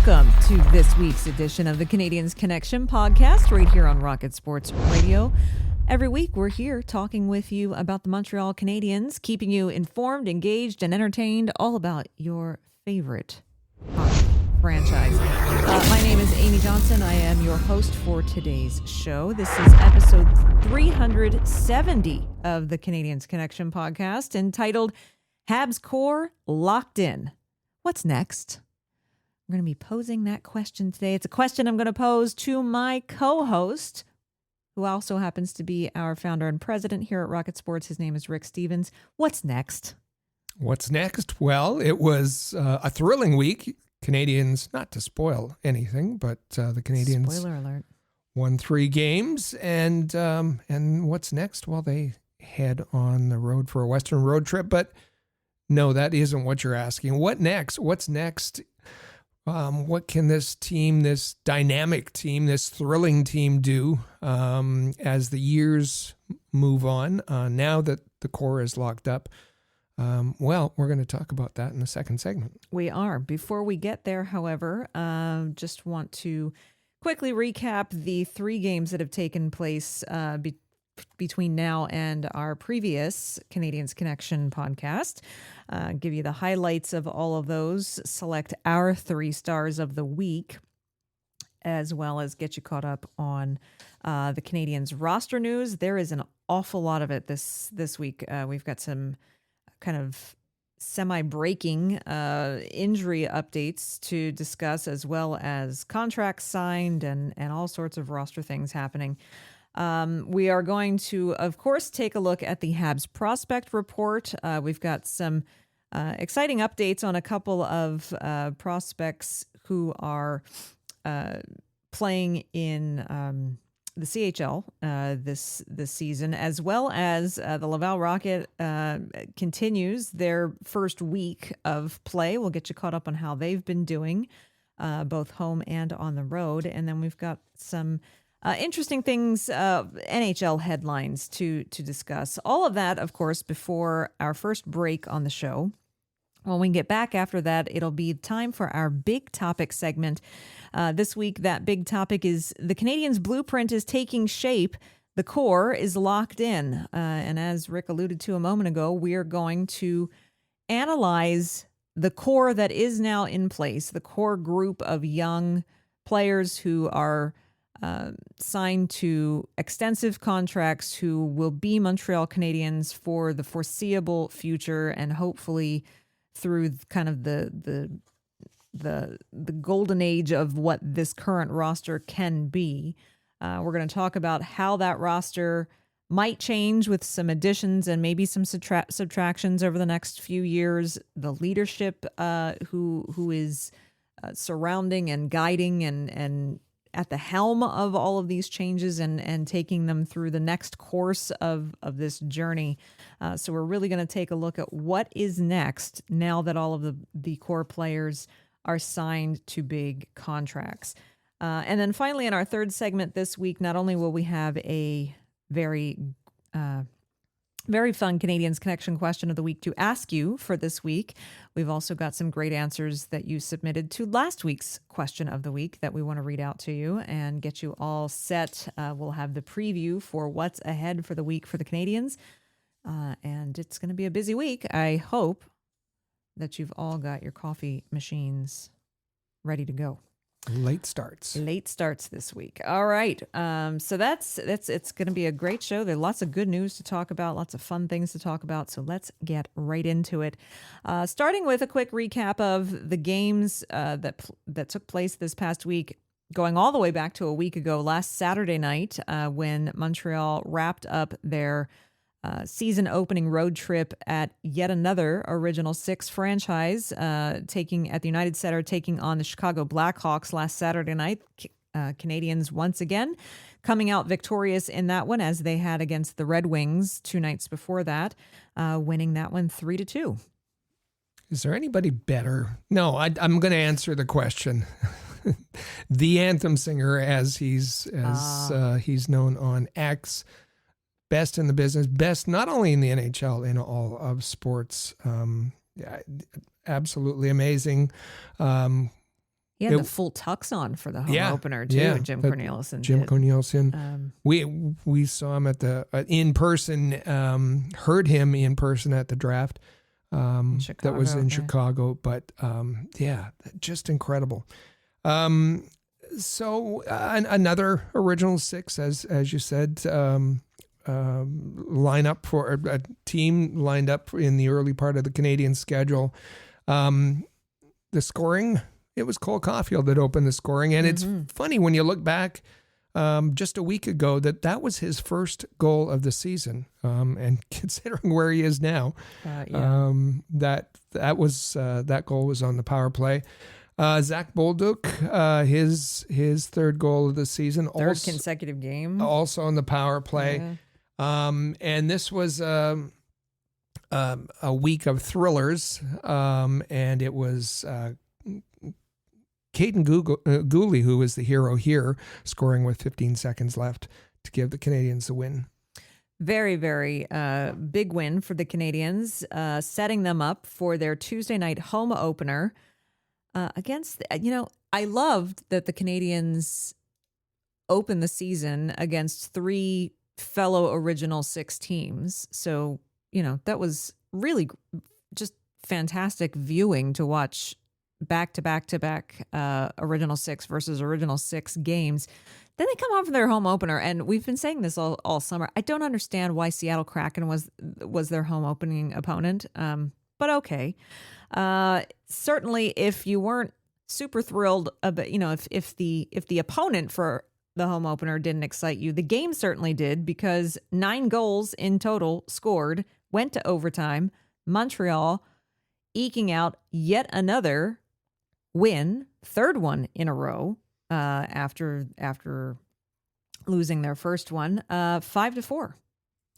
Welcome to this week's edition of the Canadiens Connection podcast right here on Rocket Sports Radio. Every week we're here talking with you about the Montreal Canadiens, keeping you informed, engaged, and entertained all about your favorite hockey franchise. My name is Amy Johnson. I am your host for today's show. This is episode 370 of the Canadiens Connection podcast, entitled Habs Core Locked In. What's next? We're going to be posing that question today. It's a question I'm going to pose to my co-host, who also happens to be our founder and president here at Rocket Sports. His name is Rick Stevens. What's next? What's next? Well, it was a thrilling week. Canadiens, not to spoil anything, but the Canadiens Spoiler alert. won 3 games. And what's next? Well, they head on the road for a Western road trip. But no, that isn't what you're asking. What next? What's next? What can this team, this dynamic team, this thrilling team do as the years move on now that the core is locked up? Well, we're going to talk about that in the second segment. We are. Before we get there, however, just want to quickly recap the 3 games that have taken place between now and our previous Canadiens Connection podcast. Give you the highlights of all of those, select our 3 stars of the week, as well as get you caught up on the Canadiens roster news. There is an awful lot of it this week. We've got some kind of semi-breaking injury updates to discuss, as well as contracts signed and all sorts of roster things happening. We are going to, of course, take a look at the Habs prospect report. We've got some exciting updates on a couple of prospects who are playing in the CHL this season, as well as the Laval Rocket continues their first week of play. We'll get you caught up on how they've been doing, both home and on the road. And then we've got some interesting things, NHL headlines to discuss. All of that, of course, before our first break on the show. When we get back after that, it'll be time for our big topic segment. This week, that big topic is the Canadiens' blueprint is taking shape. The core is locked in. And as Rick alluded to a moment ago, we are going to analyze the core that is now in place, the core group of young players who are signed to extensive contracts, who will be Montreal Canadiens for the foreseeable future, and hopefully through kind of the golden age of what this current roster can be. We're going to talk about how that roster might change with some additions and maybe some subtractions over the next few years. The leadership who is surrounding and guiding and at the helm of all of these changes and taking them through the next course of this journey. So we're really going to take a look at what is next now that all of the core players are signed to big contracts. And then finally, in our third segment this week, not only will we have a very fun Canadiens Connection question of the week to ask you for this week, we've also got some great answers that you submitted to last week's question of the week that we want to read out to you and get you all set. We'll have the preview for what's ahead for the week for the Canadiens. And it's going to be a busy week. I hope that you've all got your coffee machines ready to go. Late starts this week. All right. So that's it's going to be a great show. There's lots of good news to talk about, lots of fun things to talk about. So let's get right into it. Starting with a quick recap of the games that took place this past week, going all the way back to a week ago, last Saturday night, when Montreal wrapped up their season opening road trip at yet another Original Six franchise, taking at the United Center, taking on the Chicago Blackhawks last Saturday night. Canadiens once again coming out victorious in that one, as they had against the Red Wings 2 nights before that, winning that one 3-2. Is there anybody better? No, I'm going to answer the question. The anthem singer, as he's known on X. Best in the business, best not only in the NHL, in all of sports. Absolutely amazing. He had the full tux on for the home opener too. Yeah, Jim Corneliuson. Jim Corneliuson. We saw him at the in person. Heard him in person at the draft. That was in Chicago. But just incredible. So another original six, as you said. Line up for a team lined up in the early part of the Canadian schedule. The scoring, it was Cole Caulfield that opened the scoring. And it's funny when you look back just a week ago that was his first goal of the season. And considering where he is now, that goal was on the power play. Zach Bolduc, his third goal of the season. Third consecutive game. Also on the power play. Yeah. And this was a week of thrillers, and it was Caden Gooley, who was the hero here, scoring with 15 seconds left to give the Canadiens the win. Very, very big win for the Canadiens, setting them up for their Tuesday night home opener against, I loved that the Canadiens opened the season against three fellow Original Six teams. So, that was really just fantastic viewing to watch back-to-back Original Six versus Original Six games. Then they come home for their home opener, and we've been saying this all summer. I don't understand why Seattle Kraken was their home opening opponent, but okay. Certainly, if you weren't super thrilled about, if the opponent for the home opener didn't excite you, the game certainly did, because 9 goals in total scored, went to overtime. Montreal eking out yet another win, third one in a row, after losing their first one, 5-4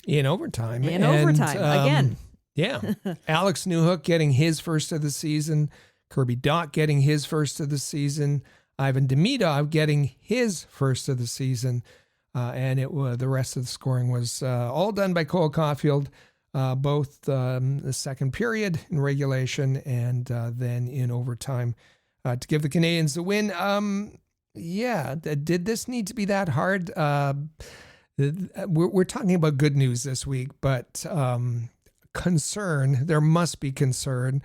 in overtime. Again. Yeah, Alex Newhook getting his first of the season, Kirby Dach getting his first of the season, Ivan Demidov getting his first of the season, and the rest of the scoring was all done by Cole Caulfield, both the second period in regulation and then in overtime to give the Canadiens the win. Did this need to be that hard? We're talking about good news this week, but there must be concern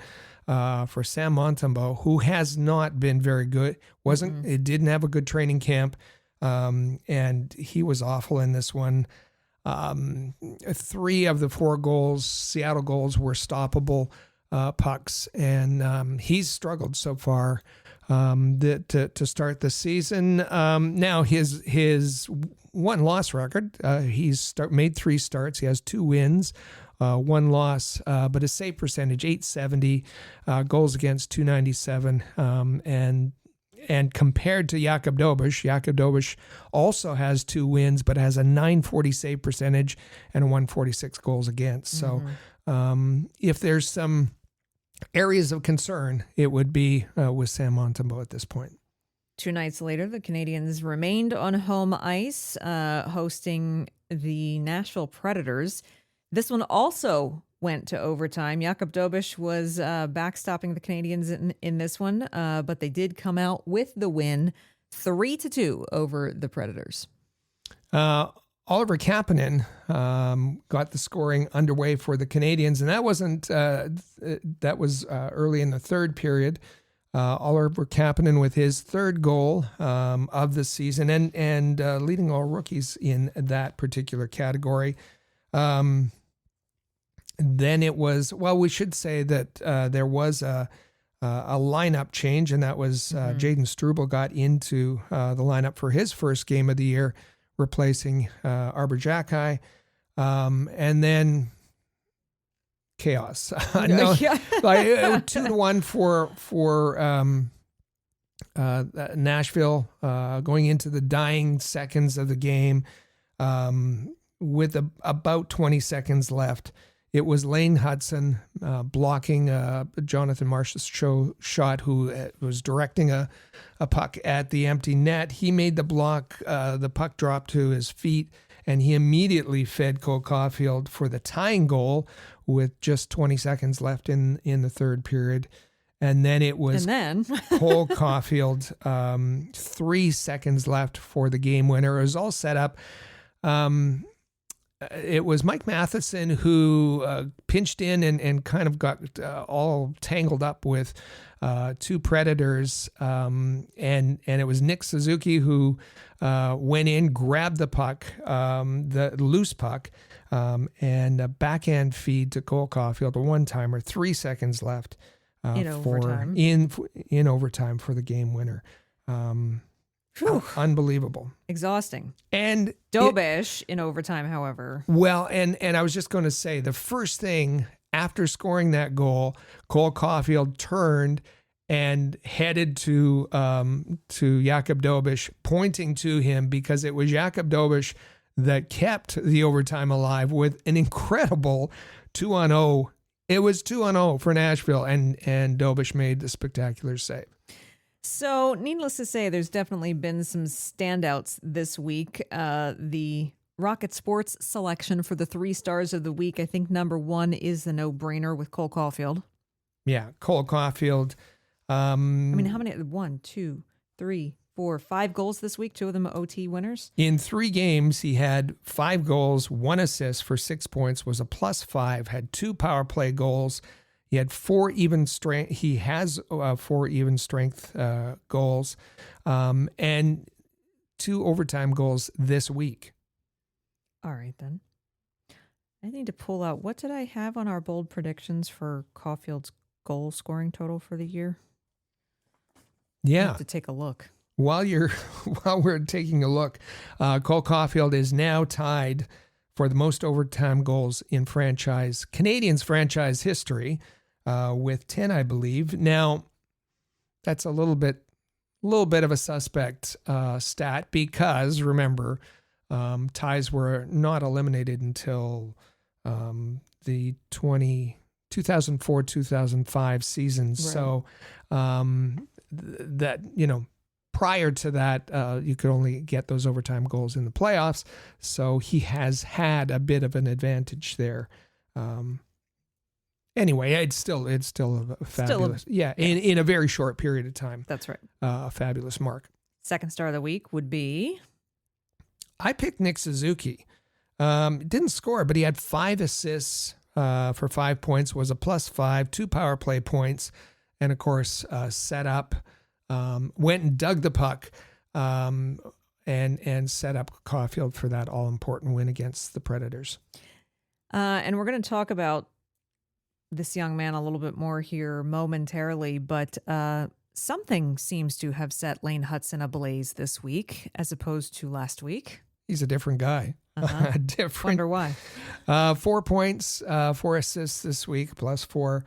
for Sam Montembeault, who has not been very good. It didn't have a good training camp, and he was awful in this one. 3 of the 4 goals, Seattle goals, were stoppable pucks, and he's struggled so far to start the season. Now his 1-loss record, he's made 3 starts. He has 2 wins. 1 loss, but his save percentage, .870, goals against .297, and compared to Jakub Dobeš also has 2 wins, but has a .940 save percentage and a .146 goals against. So if there's some areas of concern, it would be with Sam Montembeault at this point. 2 nights later, the Canadiens remained on home ice, hosting the Nashville Predators. This one also went to overtime. Jakub Dobeš was backstopping the Canadiens in this one, but they did come out with the win, 3-2 over the Predators. Oliver Kapanen got the scoring underway for the Canadiens, and that was early in the third period. Oliver Kapanen with his 3rd goal of the season, and leading all rookies in that particular category. Then it was, we should say that there was a lineup change, and that was Jaden Struble got into the lineup for his first game of the year, replacing Arbor Jacki, and then chaos. 2-1 for Nashville, going into the dying seconds of the game, with about 20 seconds left. It was Lane Hutson blocking Jonathan March's shot, who was directing a puck at the empty net. He made the block. The puck dropped to his feet, and he immediately fed Cole Caulfield for the tying goal with just 20 seconds left in the third period. And then it was And then Cole Caulfield, 3 seconds left for the game winner. It was all set up. It was Mike Matheson who pinched in and kind of got all tangled up with two Predators. And it was Nick Suzuki who went in, grabbed the puck, the loose puck, and a backhand feed to Cole Caulfield, a one-timer, 3 seconds left. In overtime. In overtime for the game winner. Unbelievable. Exhausting. And Dobish in overtime, however. Well, and I was just going to say, the first thing after scoring that goal, Cole Caulfield turned and headed to Jakub Dobish, pointing to him, because it was Jakub Dobish that kept the overtime alive with an incredible 2-on-0. It was 2-0 for Nashville, and Dobish made the spectacular save. So, needless to say, there's definitely been some standouts this week. The Rocket Sports selection for the 3 stars of the week, I think number 1 is the no-brainer with Cole Caulfield. Yeah, Cole Caulfield. I mean, how many? 1, 2, 3, 4, 5 goals this week, 2 of them OT winners. In 3 games, he had 5 goals, 1 assist for 6 points, was a +5, had 2 power play goals. He had 4 even strength. He has 4 even strength goals, and 2 overtime goals this week. All right, then. I need to pull out, what did I have on our bold predictions for Caulfield's goal scoring total for the year? Yeah. I have to take a look. While we're taking a look, Cole Caulfield is now tied for the most overtime goals in Canadiens franchise history, with 10, I believe. Now, that's a little bit of a suspect stat, because remember, ties were not eliminated until the 2004-2005 season. Right. So that, prior to that, you could only get those overtime goals in the playoffs. So he has had a bit of an advantage there. Anyway, it's still a fabulous, in a very short period of time. That's right. A fabulous mark. Second star of the week would be? I picked Nick Suzuki. Didn't score, but he had 5 assists for 5 points, was a +5, 2 power play points, and of course, set up. Went and dug the puck, and set up Caulfield for that all-important win against the Predators. And we're going to talk about this young man a little bit more here momentarily, but something seems to have set Lane Hutson ablaze this week as opposed to last week. He's a different guy. Wonder why. 4 points, 4 assists this week, +4.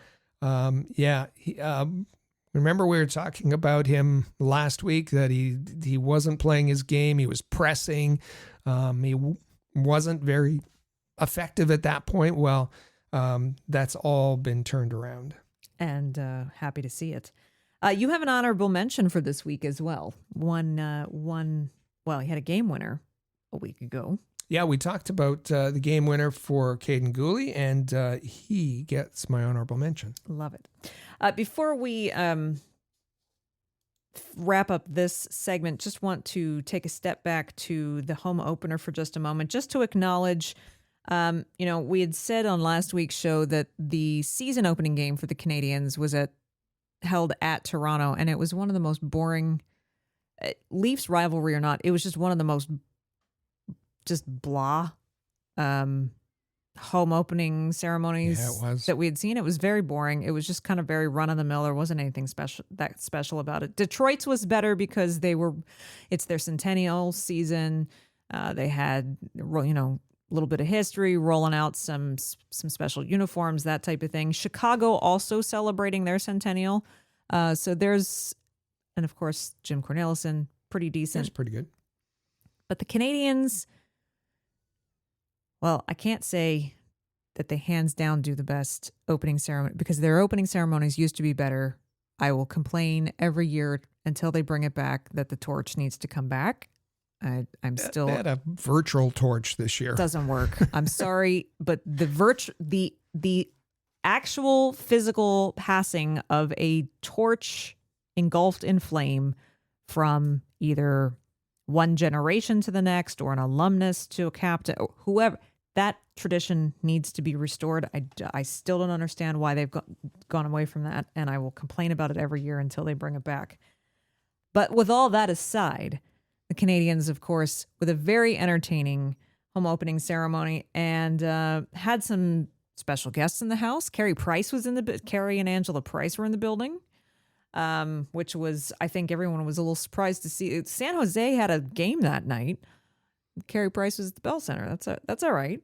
Remember we were talking about him last week, that he wasn't playing his game. He was pressing. He wasn't very effective at that point. Well, that's all been turned around. And happy to see it. You have an honorable mention for this week as well. He had a game winner a week ago. Yeah, we talked about the game winner for Caden Gooley, and he gets my honorable mention. Love it. Before we wrap up this segment, just want to take a step back to the home opener for just a moment, just to acknowledge, we had said on last week's show that the season opening game for the Canadiens was held at Toronto, and it was one of the most boring, Leafs rivalry or not, it was just one of the most just blah home opening ceremonies that we had seen. It was very boring. It was just kind of very run of the mill. There wasn't anything special about it. Detroit's was better because it's their centennial season. They had, a little bit of history, rolling out some special uniforms, that type of thing. Chicago also celebrating their centennial. And of course, Jim Cornelison, pretty decent. That's pretty good. But the Canadiens, well, I can't say that they hands down do the best opening ceremony, because their opening ceremonies used to be better. I will complain every year until they bring it back that the torch needs to come back. I'm still... They had a virtual torch this year. Doesn't work. I'm sorry, but the actual physical passing of a torch engulfed in flame from either one generation to the next or an alumnus to a captain, or whoever. That tradition needs to be restored. I still don't understand why they've gone away from that, and I will complain about it every year until they bring it back. But with all that aside, the Canadiens, of course, with a very entertaining home opening ceremony and had some special guests in the house. Carey and Angela Price were in the building, which was, I think everyone was a little surprised to see. San Jose had a game that night. Carey Price was at the Bell Center. That's all right.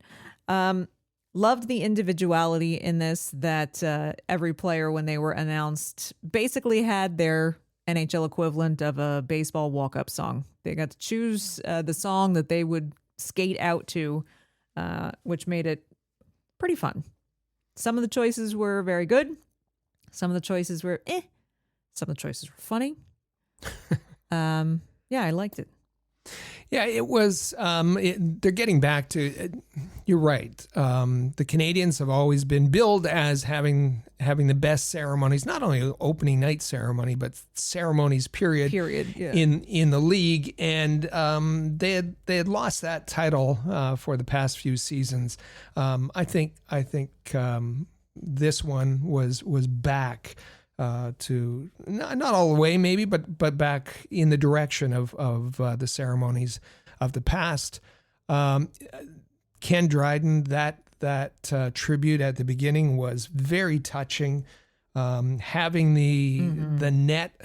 Loved the individuality in this, that every player, when they were announced, basically had their NHL equivalent of a baseball walk-up song. They got to choose the song that they would skate out to, which made it pretty fun. Some of the choices were very good. Some of the choices were Some of the choices were funny. Yeah, I liked it. Yeah, it was. They're getting back to. You're right. The Canadiens have always been billed as having the best ceremonies, not only opening night ceremony, but ceremonies. Period. Yeah. In the league, and they had lost that title for the past few seasons. I think this one was back. To not all the way maybe, but back in the direction of the ceremonies of the past. Ken Dryden, that tribute at the beginning was very touching. Having the net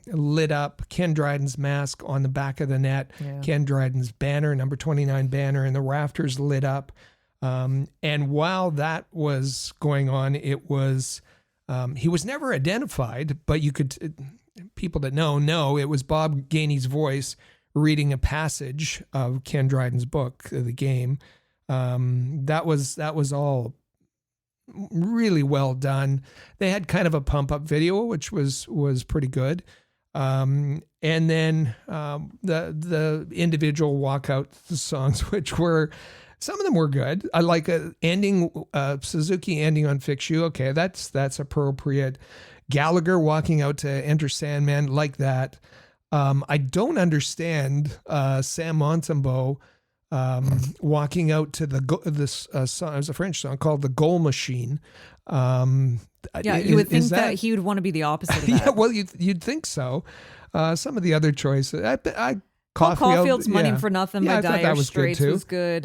lit up, Ken Dryden's mask on the back of the net, Ken Dryden's banner, number 29 banner, and the rafters lit up. And while that was going on, it was. He was never identified, but people that know it was Bob Gainey's voice reading a passage of Ken Dryden's book, The Game. That was all really well done. They had kind of a pump up video, which was pretty good. And then the individual walkout songs, which were. Some of them were good. I like Suzuki ending on Fix You. Okay, that's appropriate. Gallagher walking out to Enter Sandman, like that. I don't understand Sam Montembeault walking out to this song. It was a French song called "The Goal Machine." Yeah, you would think that he would want to be the opposite of that. Yeah, well, you'd think so. Some of the other choices, Caulfield's Money for Nothing by Dire Straits was good.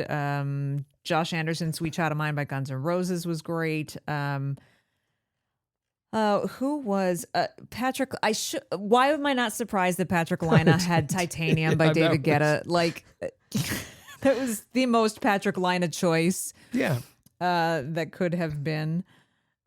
Josh Anderson's Sweet Child of Mine by Guns N' Roses was great. Who was Patrick? Why am I not surprised that Patrick Laine had Titanium by David Guetta? Like, that was the most Patrick Laine choice. Yeah. That could have been.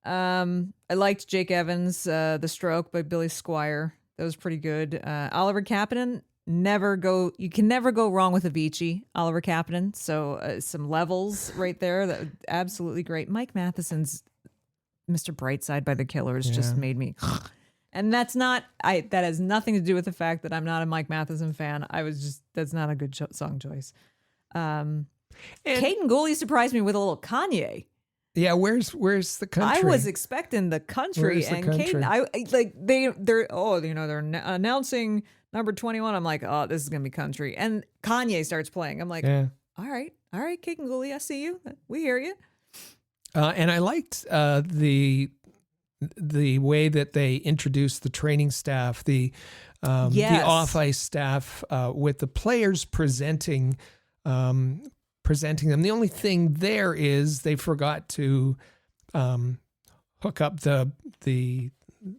I liked Jake Evans, The Stroke by Billy Squier. That was pretty good. Oliver Kapanen. You can never go wrong with Avicii, Oliver Kapanen. So some levels right there. That absolutely great. Mike Matheson's Mr. Brightside by The Killers just made me. And that has nothing to do with the fact that I'm not a Mike Matheson fan. That's not a good song choice. Caden Gooley surprised me with a little Kanye. Yeah, where's the country? I was expecting the country, and Caden, they're announcing number 21. I'm like, oh, this is gonna be country, and Kanye starts playing. I'm like, all right, Caden Gooley, I see you. We hear you. And I liked the way that they introduced the training staff, the off ice staff, with the players presenting them. The only thing there is they forgot to hook up the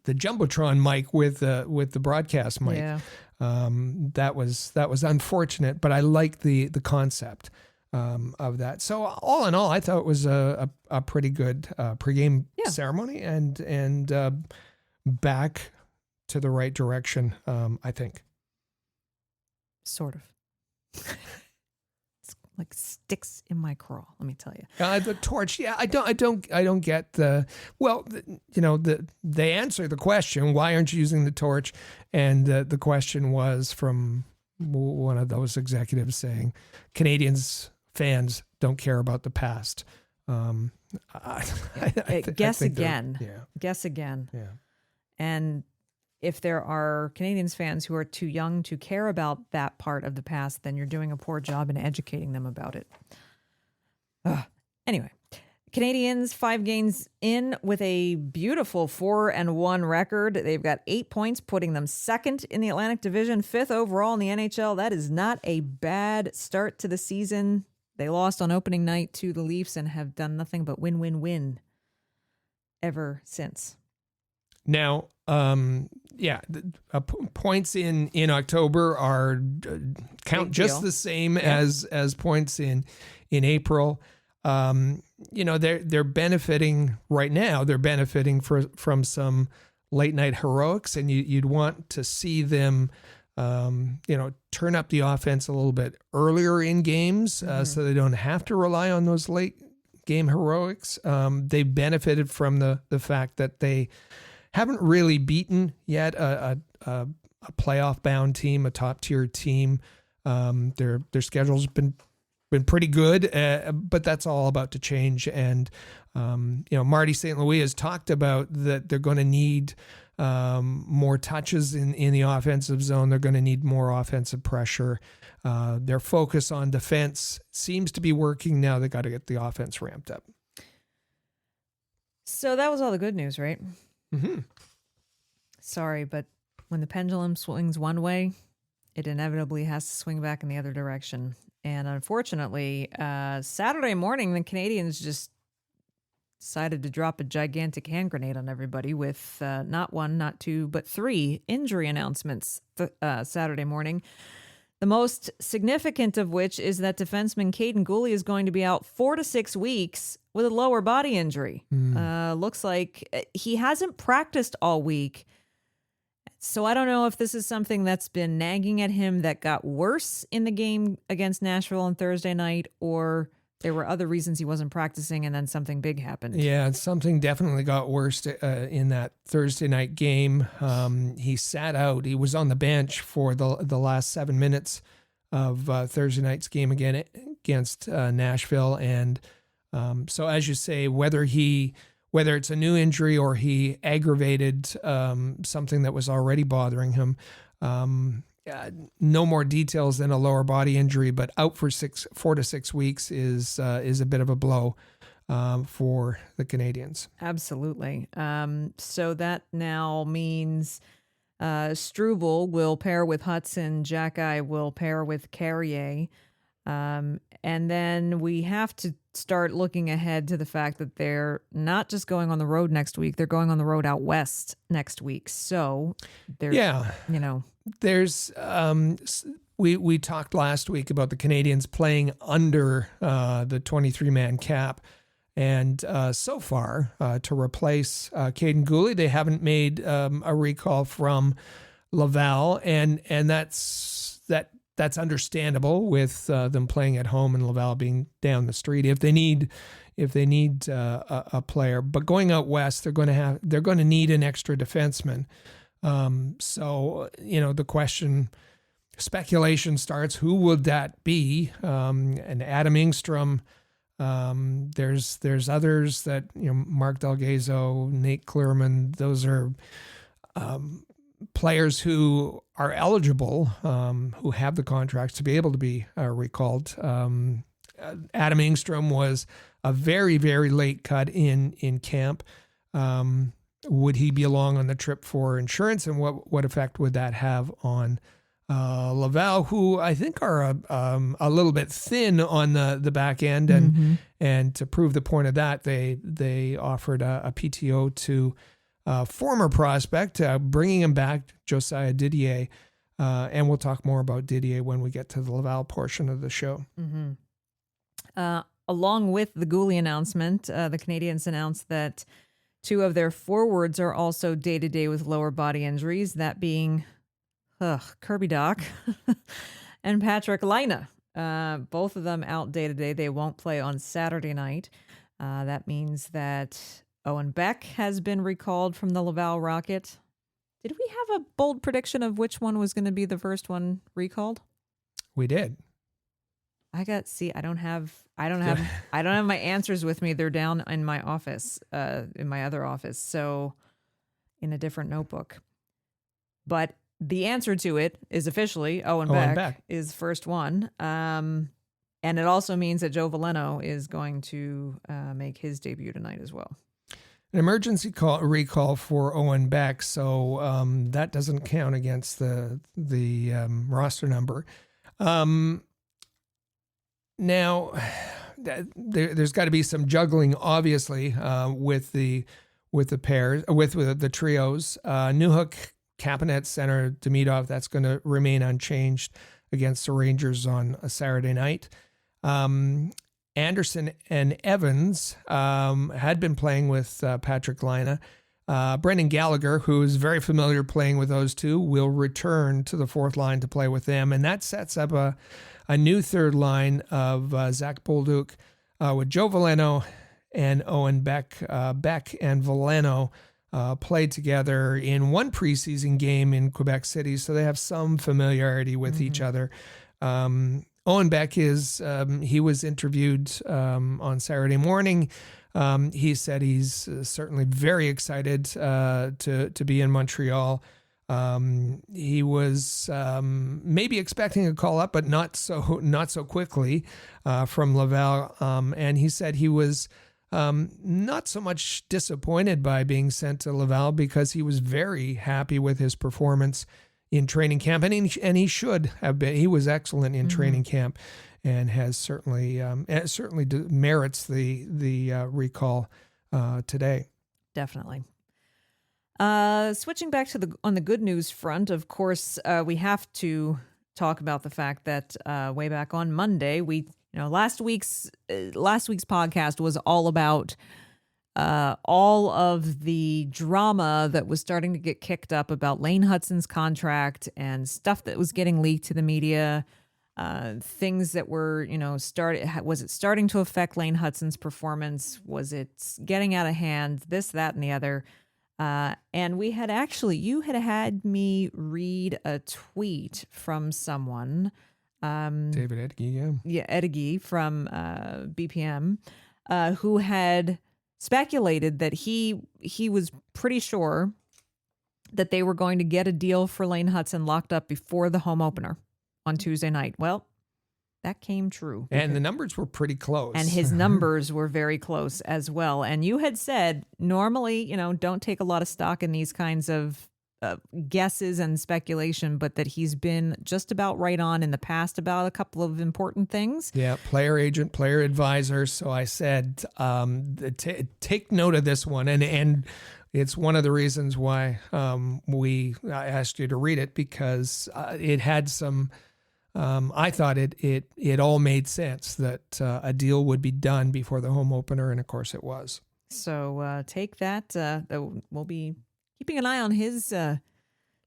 jumbotron mic with the broadcast mic. Yeah. That was unfortunate, but I like the concept of that. So all in all, I thought it was a pretty good pregame ceremony and back to the right direction. I think. Sort of. Like sticks in my craw, let me tell you. The torch, I don't get they answer the question, why aren't you using the torch? And the question was from one of those executives saying, Canadiens fans don't care about the past. Guess again. Yeah. Guess again. Yeah. And if there are Canadiens fans who are too young to care about that part of the past, then you're doing a poor job in educating them about it. Anyway, Canadiens 5 games in with a beautiful 4-1 record. They've got 8 points, putting them second in the Atlantic Division, 5th overall in the NHL. That is not a bad start to the season. They lost on opening night to the Leafs and have done nothing but win ever since. Now, points in October are count just the same as points in April. They're benefiting right now. They're benefiting from some late night heroics, and you'd want to see them, turn up the offense a little bit earlier in games, so they don't have to rely on those late game heroics. They benefited from the fact that they haven't really beaten yet a playoff bound team, a top tier team. Their schedule's been pretty good, but that's all about to change. And Marty St. Louis has talked about that they're going to need more touches in the offensive zone. They're going to need more offensive pressure. Their focus on defense seems to be working now. They got to get the offense ramped up. So that was all the good news, right? Mm-hmm. Sorry, but when the pendulum swings one way, it inevitably has to swing back in the other direction. And unfortunately, Saturday morning, the Canadiens just decided to drop a gigantic hand grenade on everybody with not one, not two, but 3 injury announcements Saturday morning. The most significant of which is that defenseman Caden Gooley is going to be out 4 to 6 weeks with a lower body injury. Looks like he hasn't practiced all week. So I don't know if this is something that's been nagging at him that got worse in the game against Nashville on Thursday night, or there were other reasons he wasn't practicing and then something big happened. Yeah, something definitely got worse in that Thursday night game. He sat out. He was on the bench for the last 7 minutes of Thursday night's game again against Nashville. And so as you say, whether it's a new injury or he aggravated something that was already bothering him. No more details than a lower body injury, but out for 4 to 6 weeks is a bit of a blow for the Canadiens. Absolutely. So that now means Struble will pair with Hutson, Jack-Eye will pair with Carrier. And then we have to start looking ahead to the fact that they're not just going on the road next week, they're going on the road out west next week. So there's, we talked last week about the Canadiens playing under the 23-man cap. And so far, to replace Caden Gooley, they haven't made a recall from Laval, and that's understandable with them playing at home and Laval being down the street. If they need a player, but going out west, they're going to need an extra defenseman. So the speculation starts: who would that be? And Adam Engstrom. There's others that Mark Delgado, Nate Clearman. Those are players who are eligible, who have the contracts to be able to be recalled. Adam Engstrom was a very, very late cut in camp. Would he be along on the trip for insurance, and what effect would that have on Laval, who I think are a little bit thin on the back end, and to prove the point of that, they offered a PTO to former prospect, bringing him back, Josiah Didier, and we'll talk more about Didier when we get to the Laval portion of the show. Along with the Gooley announcement, the Canadiens announced that 2 of their forwards are also day-to-day with lower body injuries, that being Kirby Dach and Patrick Laine. Both of them out day-to-day. They won't play on Saturday night. That means that Owen Beck has been recalled from the Laval Rocket. Did we have a bold prediction of which one was going to be the first one recalled? We did. I don't have my answers with me. They're down in my office, in my other office. So in a different notebook. But the answer to it is officially Owen Beck is first one. And it also means that Joe Veleno is going to make his debut tonight as well. An emergency recall for Owen Beck, so that doesn't count against the roster number. Now, there's got to be some juggling, obviously, with the pairs, with the trios. Newhook, Kapanet, center, Demidov. That's going to remain unchanged against the Rangers on a Saturday night. Anderson and Evans had been playing with Patrick Laine. Brendan Gallagher, who is very familiar playing with those two, will return to the fourth line to play with them. And that sets up a new third line of Zach Bolduc with Joe Veleno and Owen Beck. Beck and Veleno played together in one preseason game in Quebec City, so they have some familiarity with each other. Owen Beck he was interviewed on Saturday morning. He said he's certainly very excited to be in Montreal. He was maybe expecting a call up, but not so quickly from Laval. And he said he was not so much disappointed by being sent to Laval because he was very happy with his performance in training camp, and he should have been. He was excellent in training camp, and has certainly merits the recall today. Definitely. Switching back to on the good news front, of course, we have to talk about the fact that way back on Monday, last week's podcast was all about all of the drama that was starting to get kicked up about Lane Hutson's contract and stuff that was getting leaked to the media, things that were, was it starting to affect Lane Hutson's performance? Was it getting out of hand? This, that, and the other. And you had me read a tweet from someone, David Edgy, Edgy from BPM, who had speculated that he was pretty sure that they were going to get a deal for Lane Hutson locked up before the home opener on Tuesday night. Well, that came true. And the numbers were pretty close. And his numbers were very close as well. And you had said, normally, don't take a lot of stock in these kinds of guesses and speculation, but that he's been just about right on in the past about a couple of important things. Yeah, player agent, player advisor. So I said, take note of this one. And it's one of the reasons why I asked you to read it, because it had some, I thought it all made sense that a deal would be done before the home opener. And of course it was. So take that. We'll be keeping an eye on his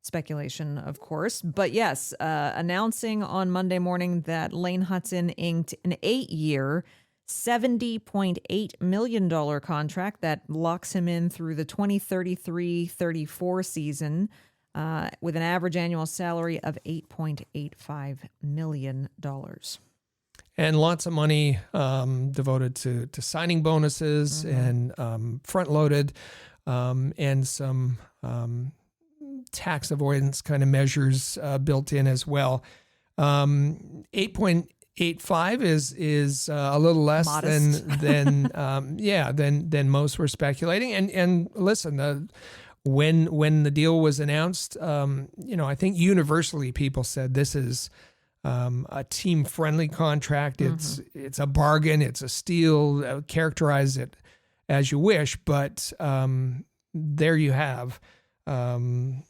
speculation, of course. But yes, announcing on Monday morning that Lane Hutson inked an 8-year, $70.8 million contract that locks him in through the 2033-34 season with an average annual salary of $8.85 million. And lots of money devoted to signing bonuses and front-loaded. And some tax avoidance kind of measures built in as well. 8.85 is a little less than most were speculating. And listen, when the deal was announced, I think universally people said this is a team-friendly contract. It's a bargain. It's a steal. Characterize it as you wish, but there you have Lane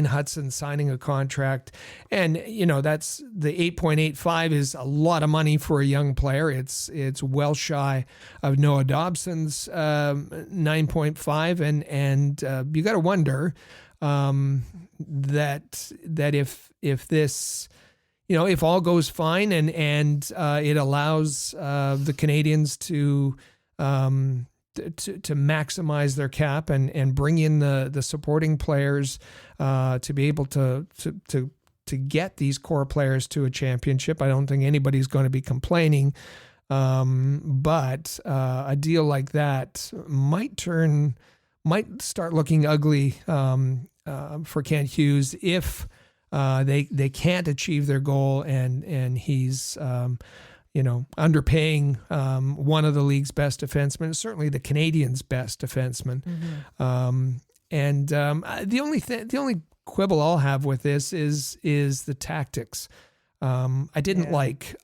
Hutson signing a contract, and that's the 8.85 is a lot of money for a young player. It's well shy of Noah Dobson's 9.5, and you got to wonder that if this. If all goes fine and it allows the Canadiens to maximize their cap and bring in the supporting players to be able to to get these core players to a championship. I don't think anybody's going to be complaining. But a deal like that might start looking ugly for Kent Hughes if they can't achieve their goal, and he's underpaying one of the league's best defensemen, certainly the Canadiens' best defenseman. The only quibble I'll have with this is the tactics. I didn't like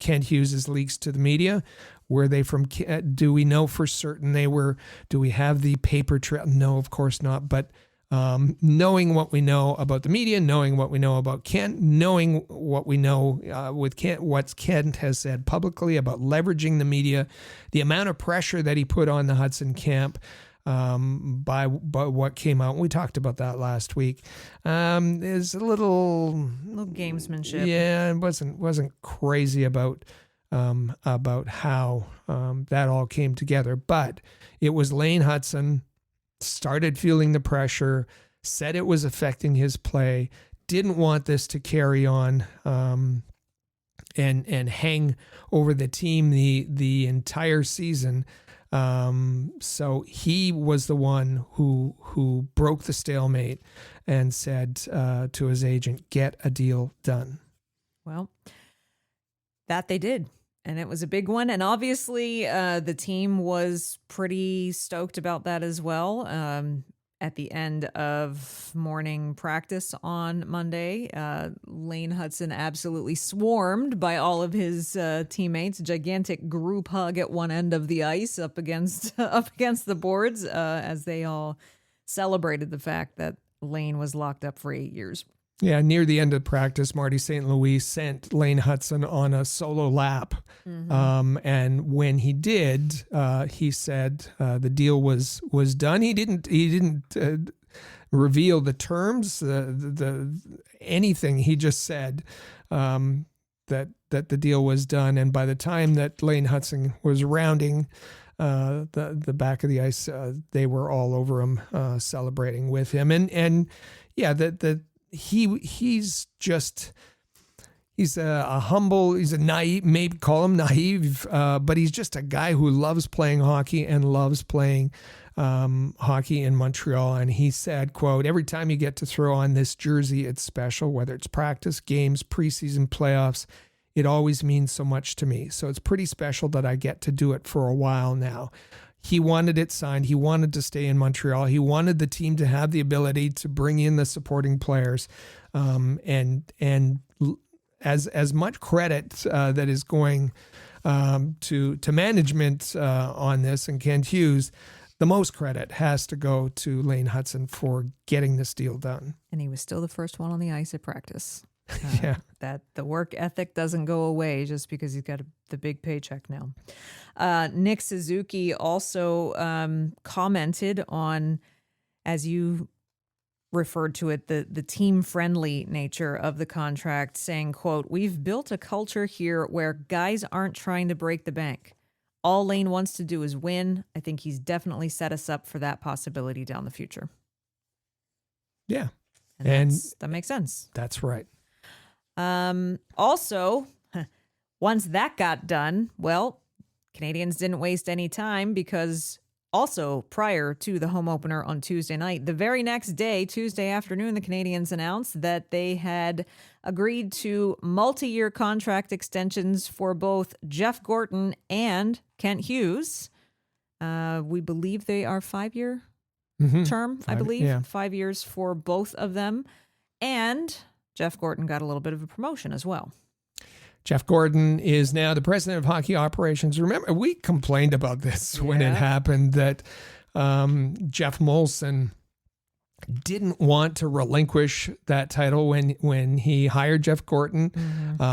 Kent Hughes' leaks to the media. Were they from? Do we know for certain they were? Do we have the paper trail? No, of course not. But knowing what we know about the media, knowing what we know about Kent, knowing what we know with Kent, what Kent has said publicly about leveraging the media, the amount of pressure that he put on the Hutson camp. By what came out, we talked about that last week. Is a little gamesmanship. Yeah, it wasn't crazy about how that all came together. But it was Lane Hutson started feeling the pressure, said it was affecting his play, didn't want this to carry on and hang over the team the entire season. So he was the one who broke the stalemate and said to his agent, "Get a deal done." Well, that they did. And it was a big one. And obviously, the team was pretty stoked about that as well. At the end of morning practice on Monday, Lane Hutson absolutely swarmed by all of his teammates. Gigantic group hug at one end of the ice up against the boards as they all celebrated the fact that Lane was locked up for 8 years. Yeah, near the end of practice, Marty St. Louis sent Lane Hutson on a solo lap. And when he did, he said the deal was done. He didn't reveal the terms, the anything. He just said that the deal was done. And by the time that Lane Hutson was rounding the back of the ice, they were all over him, celebrating with him. And yeah, he's a humble, he's a naive, maybe call him naive, but he's just a guy who loves playing hockey and loves playing hockey in Montreal. And he said, quote, "Every time you get to throw on this jersey, it's special, whether it's practice, games, preseason, playoffs. It always means so much to me. So it's pretty special that I get to do it for a while now." He wanted it signed. He wanted to stay in Montreal. He wanted the team to have the ability to bring in the supporting players, and as much credit that is going to management on this and Kent Hughes, the most credit has to go to Lane Hutson for getting this deal done. And he was still the first one on the ice at practice. Yeah. That the work ethic doesn't go away just because he's got the big paycheck now. Nick Suzuki also commented on, as you referred to it, the team-friendly nature of the contract, saying, quote, "We've built a culture here where guys aren't trying to break the bank. All Lane wants to do is win. I think he's definitely set us up for that possibility down the future." Yeah. And that makes sense. That's right. Also, once that got done, well, Canadiens didn't waste any time, because also prior to the home opener on Tuesday night, the very next day, Tuesday afternoon, the Canadiens announced that they had agreed to multi-year contract extensions for both Jeff Gorton and Kent Hughes. We believe they are 5-year term, I believe. Yeah. 5 years for both of them. And Jeff Gorton got a little bit of a promotion as well. Jeff Gorton is now the president of hockey operations. Remember, we complained about this when it happened, that Jeff Molson didn't want to relinquish that title when he hired Jeff Gorton.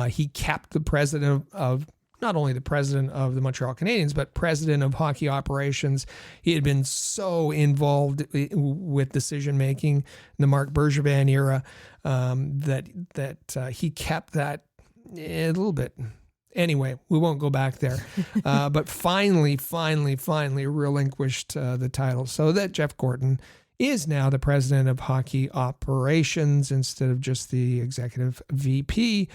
He kept the president of not only the president of the Montreal Canadiens, but president of hockey operations. He had been so involved with decision-making in the Marc Bergevin era that he kept that a little bit. Anyway, we won't go back there. But finally relinquished the title, so that Jeff Gorton is now the president of hockey operations instead of just the executive VP.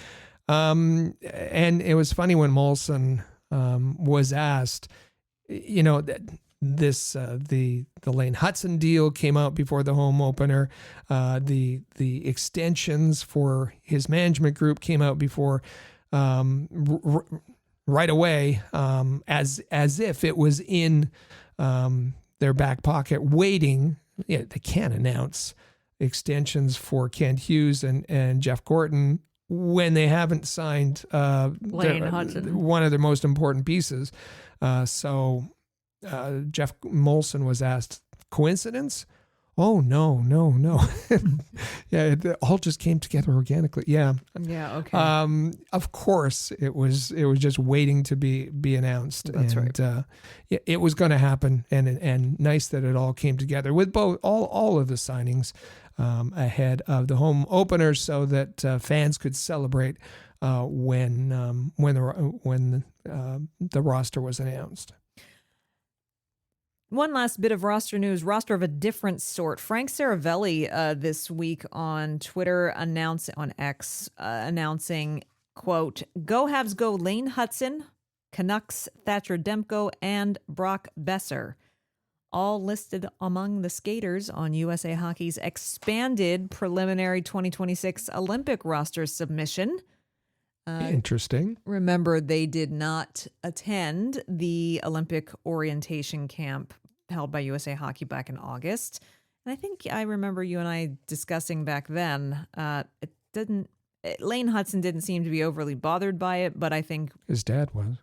And it was funny when Molson was asked, the Lane Hutson deal came out before the home opener. The extensions for his management group came out before right away, as if it was in their back pocket, waiting. Yeah, they can't announce extensions for Kent Hughes and Jeff Gorton when they haven't signed Lane Hutson, one of their most important pieces. So Jeff Molson was asked, coincidence? Oh, no. Yeah, it all just came together organically. Yeah. Yeah, okay. Of course, it was just waiting to be announced. That's right. It was going to happen, and nice that it all came together with all of the signings ahead of the home opener, so that fans could celebrate when the roster was announced. One last bit of roster news, roster of a different sort. Frank Saravelli this week on Twitter announcing, quote, "Go Habs go Lane Hutson, Canucks Thatcher Demko, and Brock Besser. All listed among the skaters on USA Hockey's expanded preliminary 2026 Olympic roster submission." Interesting. Remember, they did not attend the Olympic orientation camp held by USA Hockey back in August. And I think I remember you and I discussing back then, Lane Hutson didn't seem to be overly bothered by it, but I think his dad was.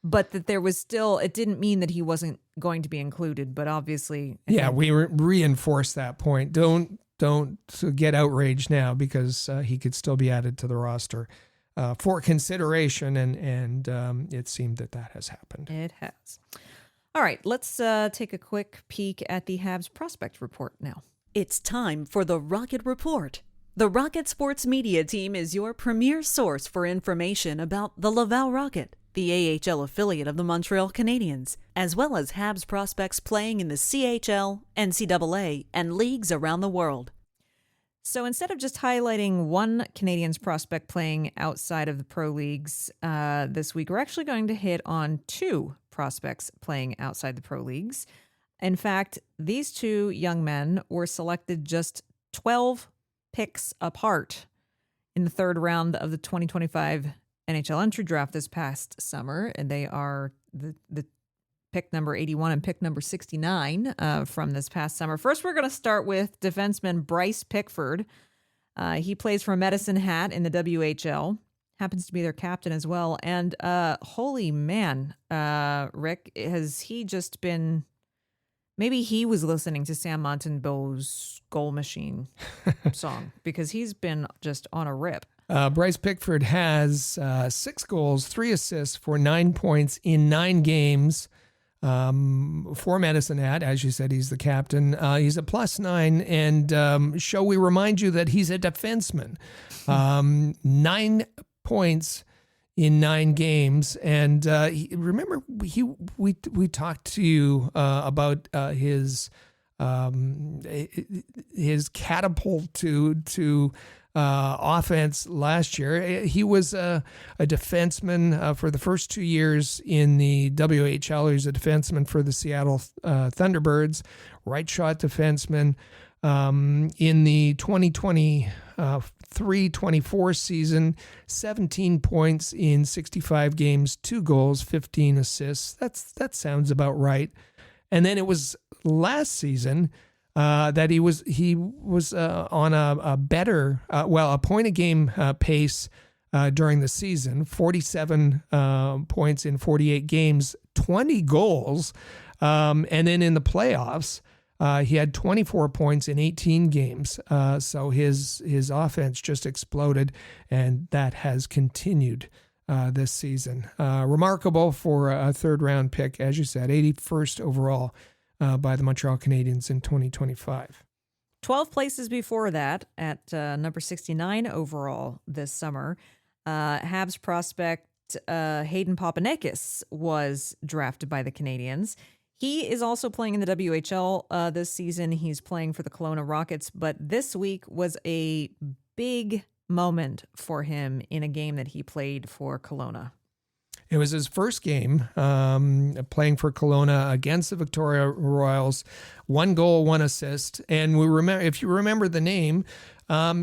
But that there was still, it didn't mean that he wasn't going to be included, but obviously. We reinforced that point. Don't get outraged now, because he could still be added to the roster for consideration, and it seemed that has happened. It has. All right, let's take a quick peek at the Habs prospect report now. It's time for the Rocket Report. The Rocket Sports Media Team is your premier source for information about the Laval Rocket, the AHL affiliate of the Montreal Canadiens, as well as Habs prospects playing in the CHL, NCAA, and leagues around the world. So instead of just highlighting one Canadiens prospect playing outside of the pro leagues this week, we're actually going to hit on two prospects playing outside the pro leagues. In fact, these two young men were selected just 12 picks apart in the third round of the 2025 NHL entry draft this past summer, and they are the pick number 81 and pick number 69 from this past summer. First, we're going to start with defenseman Bryce Pickford. He plays for Medicine Hat in the WHL, happens to be their captain as well. And holy man, Rick, has he just been... Maybe he was listening to Sam Montembeault's Goal Machine song, because he's been just on a rip. Bryce Pickford has 6 goals, 3 assists for 9 points in 9 games. For Medicine Hat, as you said, he's the captain. He's a +9, and shall we remind you that he's a defenseman. 9 points in 9 games, and remember we talked to you about his catapult to offense last year. He was a defenseman for the first 2 years in the WHL. He was a defenseman for the Seattle Thunderbirds, right shot defenseman. In the 2023-24 season, 17 points in 65 games, 2 goals, 15 assists. That sounds about right. And then it was last season that he was on a better, a point a game pace during the season. 47 points in 48 games, 20 goals, and then in the playoffs, he had 24 points in 18 games. So his offense just exploded, and that has continued this season. Remarkable for a third-round pick, as you said, 81st overall by the Montreal Canadiens in 2025. 12 places before that at number 69 overall this summer. Habs prospect Hayden Papanekas was drafted by the Canadiens. He is also playing in the WHL this season. He's playing for the Kelowna Rockets, but this week was a big moment for him in a game that he played for Kelowna. It was his first game playing for Kelowna against the Victoria Royals. 1 goal, 1 assist. And if you remember the name,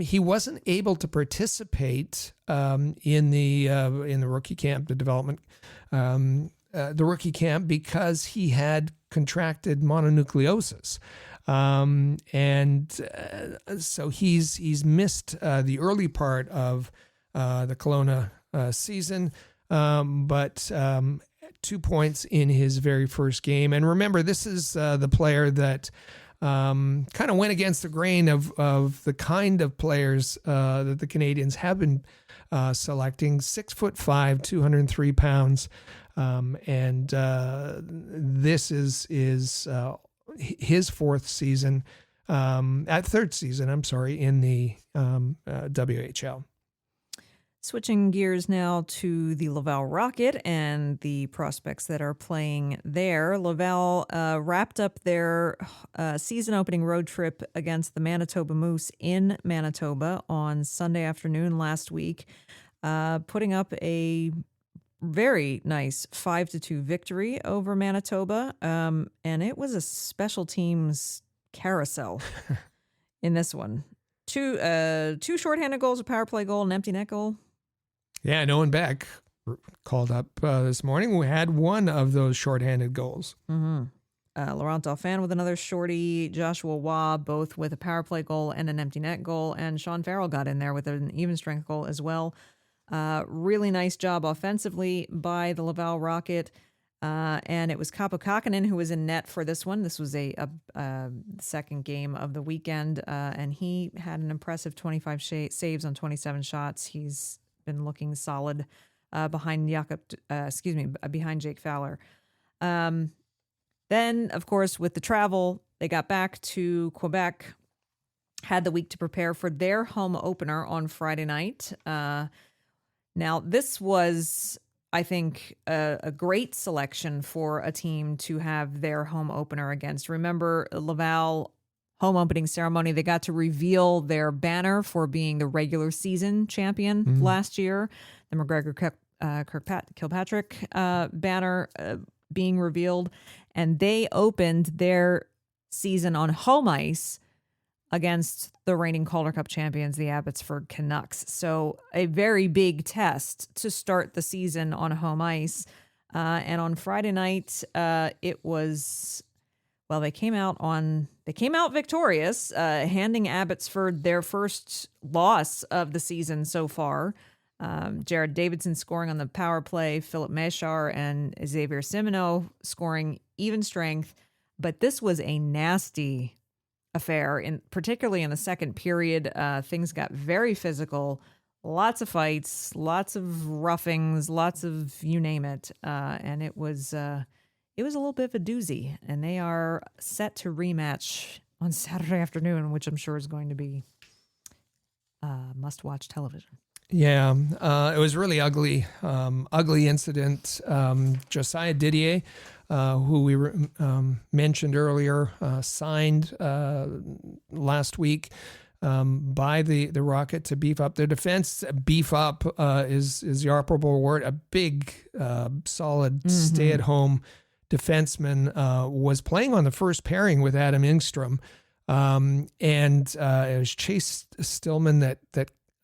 he wasn't able to participate in the rookie camp, the development, the rookie camp, because he had contracted mononucleosis. So he's missed the early part of the Kelowna season. But 2 points in his very first game. And remember, this is the player that kind of went against the grain of the kind of players that the Canadiens have been selecting. 6'5", 203 pounds. This is his third season, in the WHL. Switching gears now to the Laval Rocket and the prospects that are playing there. Laval wrapped up their season-opening road trip against the Manitoba Moose in Manitoba on Sunday afternoon last week, putting up a very nice 5-2 victory over Manitoba. And it was a special teams carousel in this one. Two shorthanded goals, a power play goal, an empty net goal. Yeah, Owen Beck called up this morning. We had one of those shorthanded goals. Mm-hmm. Laurent Dauphin with another shorty, Joshua Waugh both with a power play goal and an empty net goal, and Sean Farrell got in there with an even strength goal as well. Really nice job offensively by the Laval Rocket. And it was Kaapo Kähkönen who was in net for this one. This was a second game of the weekend, and he had an impressive 25 saves on 27 shots. He's been looking solid behind Jake Fowler. Then, of course, with the travel, they got back to Quebec, had the week to prepare for their home opener on Friday night. Now, this was, I think, a great selection for a team to have their home opener against. Remember, Laval home opening ceremony, they got to reveal their banner for being the regular season champion last year. The McGregor Kilpatrick banner being revealed. And they opened their season on home ice against the reigning Calder Cup champions, the Abbotsford Canucks. So a very big test to start the season on home ice. And on Friday night, it was, well, they came out victorious, handing Abbotsford their first loss of the season so far. Jared Davidson scoring on the power play, Philip Méchard and Xavier Simoneau scoring even strength. But this was a nasty affair, particularly in the second period. Things got very physical, lots of fights, lots of roughings, lots of you name it. And it was a little bit of a doozy, and they are set to rematch on Saturday afternoon, which I'm sure is going to be must-watch television. Yeah, it was really ugly incident. Josiah Didier, who we mentioned earlier, signed last week by the Rocket to beef up their defense. Beef up is the operable word. A big, solid, stay-at-home defenseman was playing on the first pairing with Adam Engstrom, and it was Chase Stillman that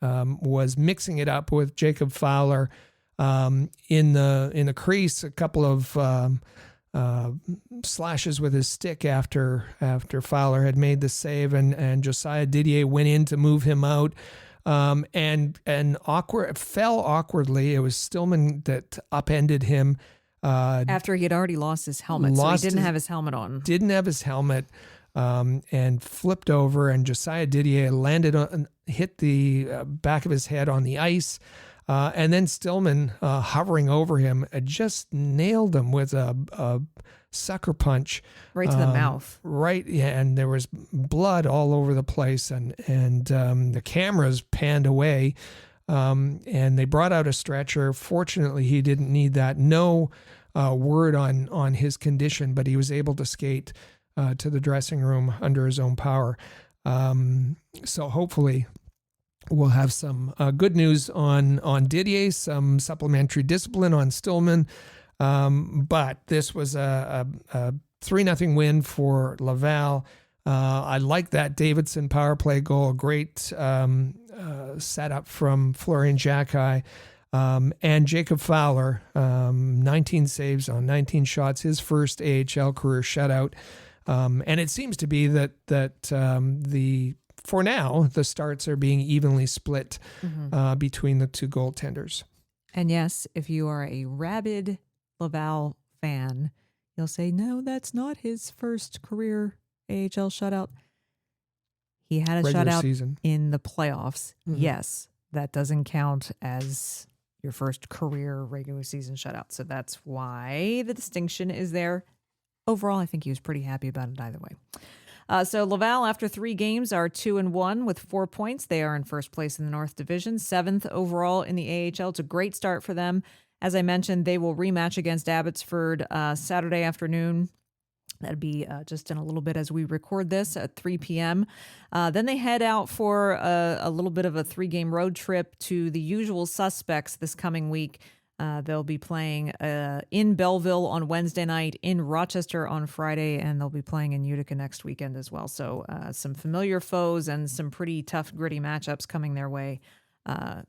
was mixing it up with Jacob Fowler in the crease. A couple of slashes with his stick after Fowler had made the save, and Josiah Didier went in to move him out, and fell awkwardly. It was Stillman that upended him. After he had already lost his helmet, so he didn't have his helmet on. Didn't have his helmet, and flipped over, and Josiah Didier hit the back of his head on the ice, and then Stillman, hovering over him, just nailed him with a sucker punch. Right to the mouth. Right, yeah, and there was blood all over the place, and the cameras panned away, and they brought out a stretcher. Fortunately, he didn't need that. No word on his condition, but he was able to skate to the dressing room under his own power. So hopefully we'll have some good news on Didier, some supplementary discipline on Stillman. But this was a 3-0 win for Laval. I like that Davidson power play goal. Great setup from Florian Jacquet. And Jacob Fowler, 19 saves on 19 shots, his first AHL career shutout. And it seems to be that for now, the starts are being evenly split between the two goaltenders. And yes, if you are a rabid Laval fan, you'll say, no, that's not his first career AHL shutout. He had a Regular shutout season. in the playoffs. Mhm. Yes, that doesn't count as your first career regular season shutout. So that's why the distinction is there. Overall, I think he was pretty happy about it either way. So Laval, after 3 games, are 2-1 with 4 points. They are in first place in the North Division, 7th overall in the AHL. It's a great start for them. As I mentioned, they will rematch against Abbotsford Saturday afternoon. That'd be just in a little bit as we record this at 3 p.m. Then they head out for a little bit of a 3-game road trip to the usual suspects this coming week. They'll be playing in Belleville on Wednesday night, in Rochester on Friday, and they'll be playing in Utica next weekend as well. So some familiar foes and some pretty tough, gritty matchups coming their way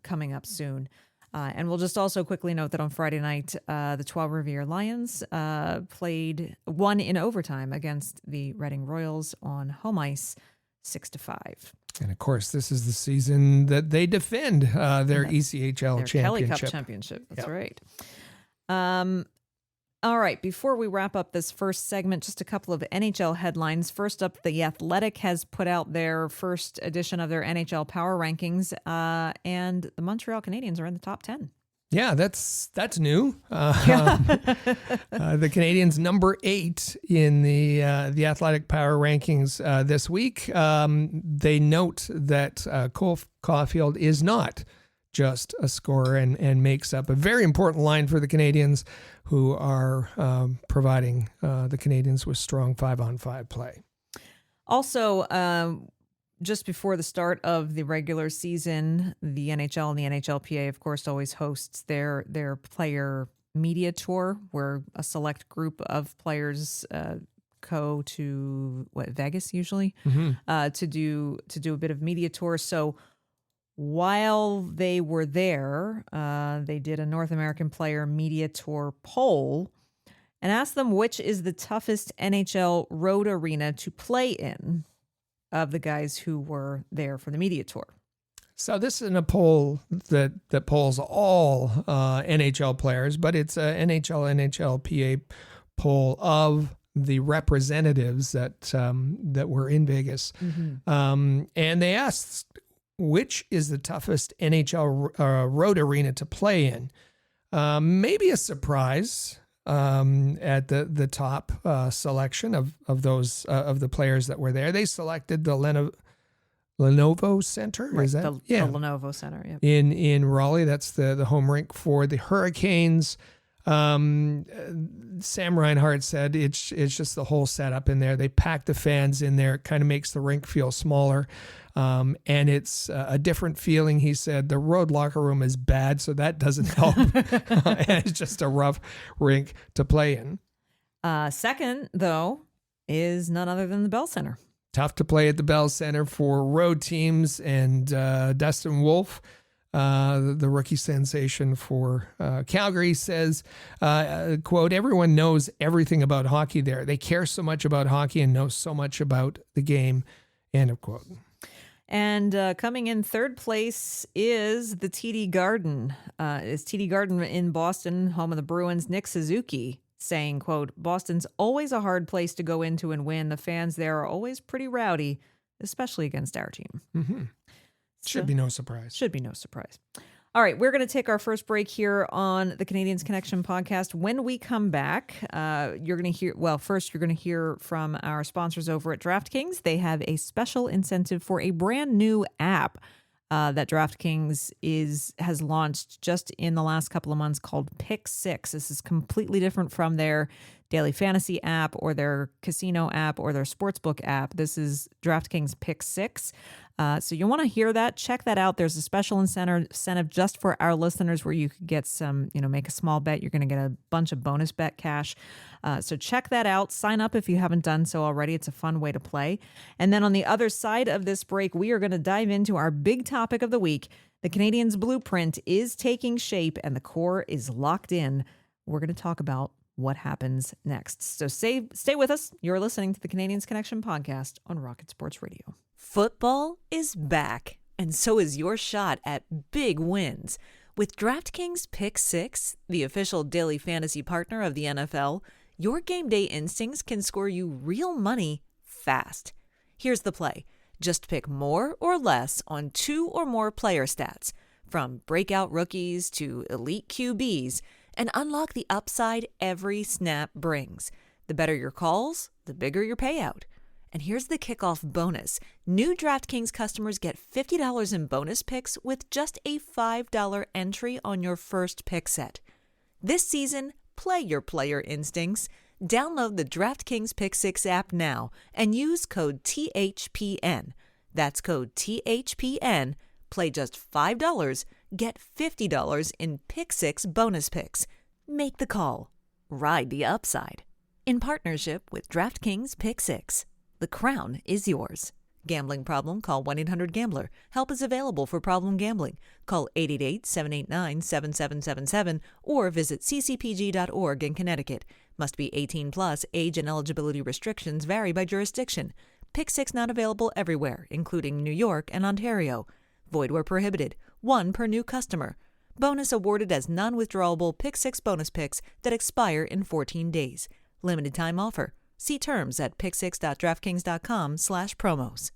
coming up soon. And we'll just also quickly note that on Friday night, the Trois-Rivières Lions won in overtime against the Reading Royals on home ice, 6-5. And of course, this is the season that they defend their ECHL Their championship. Kelly Cup championship. That's right. All right. Before we wrap up this first segment, just a couple of NHL headlines. First up, The Athletic has put out their first edition of their NHL Power Rankings, and the Montreal Canadiens are in the top 10. Yeah, that's new. The Canadiens number 8 in the Athletic Power Rankings this week. They note that Cole Caulfield is not just a scorer and makes up a very important line for the Canadiens, who are providing the Canadiens with strong 5-on-5 play. Also, just before the start of the regular season, the NHL and the NHLPA, of course, always hosts their player media tour, where a select group of players go to Vegas usually to do a bit of media tour. So while they were there, they did a North American player media tour poll and asked them which is the toughest NHL road arena to play in of the guys who were there for the media tour. So this is a poll that polls all NHL players, but it's an NHLPA poll of the representatives that were in Vegas. And they asked, which is the toughest NHL road arena to play in? Maybe a surprise at the top selection of those of the players that were there. They selected the Lenovo Center. Right, Is that the Lenovo Center? Yeah. In Raleigh? That's the home rink for the Hurricanes. Sam Reinhart said it's just the whole setup in there. They pack the fans in there. It kind of makes the rink feel smaller. And it's a different feeling. He said the road locker room is bad, so that doesn't help. And it's just a rough rink to play in. Second, though, is none other than the Bell Center. Tough to play at the Bell Center for road teams. And Dustin Wolf, the rookie sensation for Calgary, says, quote, everyone knows everything about hockey there. They care so much about hockey and know so much about the game, end of quote. And coming in third place is the TD Garden. Is TD Garden in Boston, home of the Bruins. Nick Suzuki saying, quote, Boston's always a hard place to go into and win. The fans there are always pretty rowdy, especially against our team. Mm-hmm. Should be no surprise. Should be no surprise. All right, we're going to take our first break here on the Canadiens Connection podcast. When we come back, you're going to hear from our sponsors over at DraftKings. They have a special incentive for a brand new app that DraftKings has launched just in the last couple of months called Pick Six. This is completely different from their daily fantasy app or their casino app or their sportsbook app. This is DraftKings Pick Six. So you want to hear that, check that out. There's a special incentive just for our listeners where you could get some, make a small bet. You're going to get a bunch of bonus bet cash. So check that out. Sign up if you haven't done so already. It's a fun way to play. And then on the other side of this break, we are going to dive into our big topic of the week. The Canadiens' blueprint is taking shape and the core is locked in. We're going to talk about what happens next. So stay with us. You're listening to the Canadiens Connection podcast on Rocket Sports Radio. Football is back, and so is your shot at big wins. With DraftKings Pick 6, the official daily fantasy partner of the NFL, your game day instincts can score you real money fast. Here's the play. Just pick more or less on 2 or more player stats, from breakout rookies to elite QBs, and unlock the upside every snap brings. The better your calls, the bigger your payout. And here's the kickoff bonus. New DraftKings customers get $50 in bonus picks with just a $5 entry on your first pick set. This season, play your player instincts. Download the DraftKings Pick 6 app now and use code THPN. That's code THPN. Play just $5, get $50 in Pick 6 bonus picks. Make the call. Ride the upside. In partnership with DraftKings Pick 6. The crown is yours. Gambling problem? Call 1-800-GAMBLER. Help is available for problem gambling. Call 888-789-7777 or visit ccpg.org in Connecticut. Must be 18 plus. Age and eligibility restrictions vary by jurisdiction. Pick 6 not available everywhere, including New York and Ontario. Void where prohibited. 1 per new customer. Bonus awarded as non-withdrawable Pick 6 bonus picks that expire in 14 days. Limited time offer. See terms at pick6.draftkings.com/promos.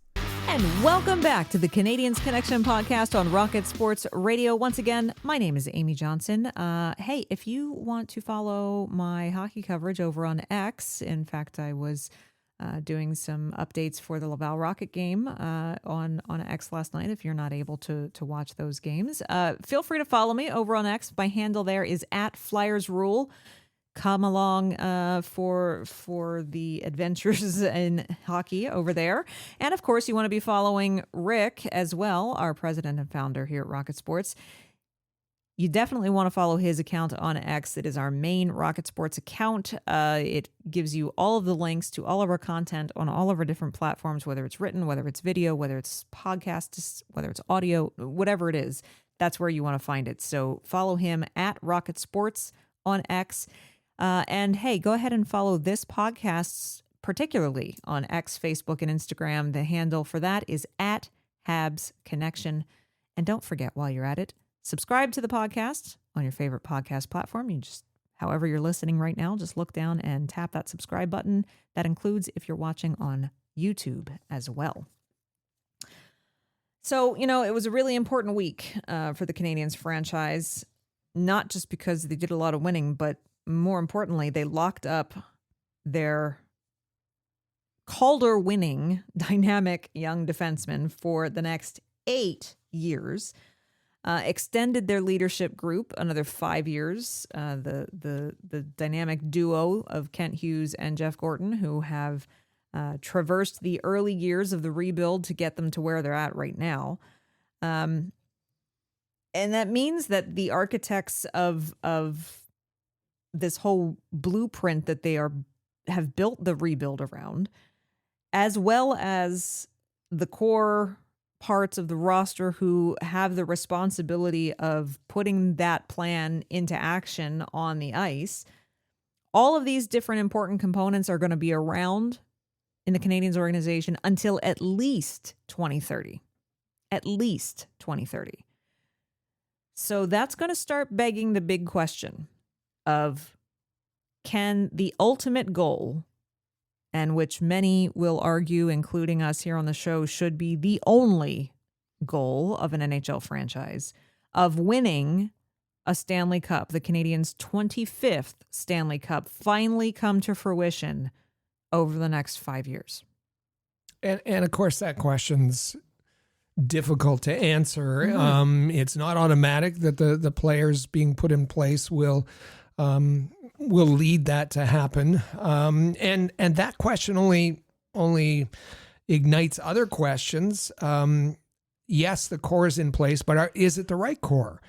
And welcome back to the Canadiens Connection podcast on Rocket Sports Radio. Once again, my name is Amy Johnson. Hey, if you want to follow my hockey coverage over on X, in fact, I was doing some updates for the Laval Rocket game on X last night. If you're not able to watch those games, feel free to follow me over on X. My handle there is @FlyersRule. Come along for the adventures in hockey over there. And of course, you want to be following Rick as well, our president and founder here at Rocket Sports. You definitely want to follow his account on X. It is our main Rocket Sports account. It gives you all of the links to all of our content on all of our different platforms, whether it's written, whether it's video, whether it's podcasts, whether it's audio, whatever it is. That's where you want to find it. So follow him @Rocket Sports on X. And hey, go ahead and follow this podcast, particularly on X, Facebook, and Instagram. The handle for that is @Habs Connection. And don't forget, while you're at it, subscribe to the podcast on your favorite podcast platform. However you're listening right now, just look down and tap that subscribe button. That includes if you're watching on YouTube as well. So, it was a really important week for the Canadiens franchise, not just because they did a lot of winning, but more importantly, they locked up their Calder-winning dynamic young defenseman for the next 8 years, extended their leadership group another 5 years. The dynamic duo of Kent Hughes and Jeff Gorton, who have traversed the early years of the rebuild to get them to where they're at right now. And that means that the architects of this whole blueprint that they have built the rebuild around, as well as the core parts of the roster who have the responsibility of putting that plan into action on the ice, all of these different important components are going to be around in the Canadiens organization until at least 2030. At least 2030. So that's going to start begging the big question of, can the ultimate goal, and which many will argue, including us here on the show, should be the only goal of an NHL franchise, of winning a Stanley Cup, the Canadiens' 25th Stanley Cup, finally come to fruition over the next 5 years? And of course, that question's difficult to answer. It's not automatic that the players being put in place will lead that to happen. And that question only ignites other questions. Yes, the core is in place, but is it the right core?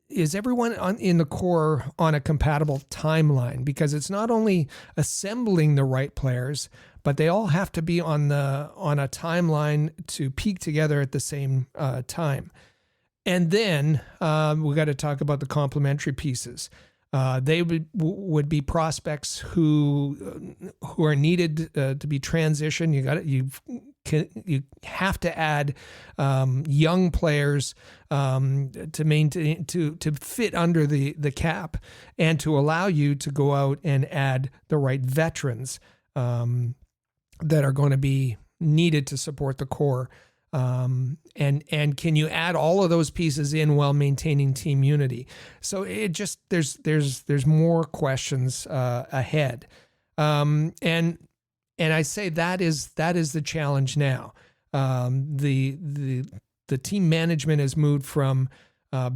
Is everyone in the core on a compatible timeline? Because it's not only assembling the right players, but they all have to be on a timeline to peak together at the same time. And then we got to talk about the complementary pieces. They would be prospects who are needed to be transitioned. You have to add young players to maintain to fit under the cap, and to allow you to go out and add the right veterans that are going to be needed to support the core. And can you add all of those pieces in while maintaining team unity? So it just there's more questions ahead, and I say that is the challenge now. The team management has moved from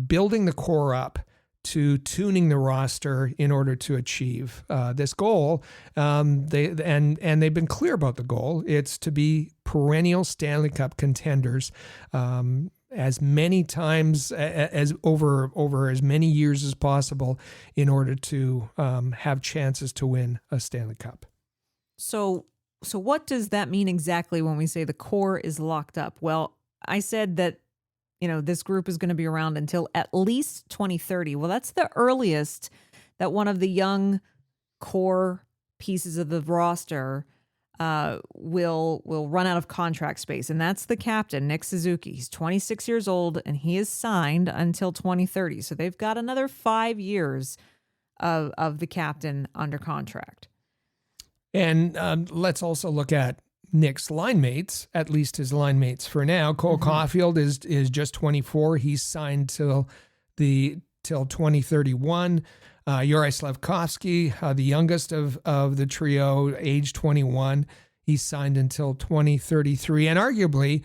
building the core up to tuning the roster in order to achieve this goal. They've been clear about the goal. It's to be perennial Stanley Cup contenders as many times as over as many years as possible in order to have chances to win a Stanley Cup. So what does that mean exactly when we say the core is locked up? Well, I said that, this group is going to be around until at least 2030. Well, that's the earliest that one of the young core pieces of the roster will run out of contract space. And that's the captain, Nick Suzuki. He's 26 years old, and he is signed until 2030. So they've got another 5 years of the captain under contract. And let's also look at Nick's line mates, at least his line mates for now. Cole Caulfield is just 24. He's signed till 2031. Juraj Slafkovsky, the youngest of the trio, age 21. He's signed until 2033. And arguably,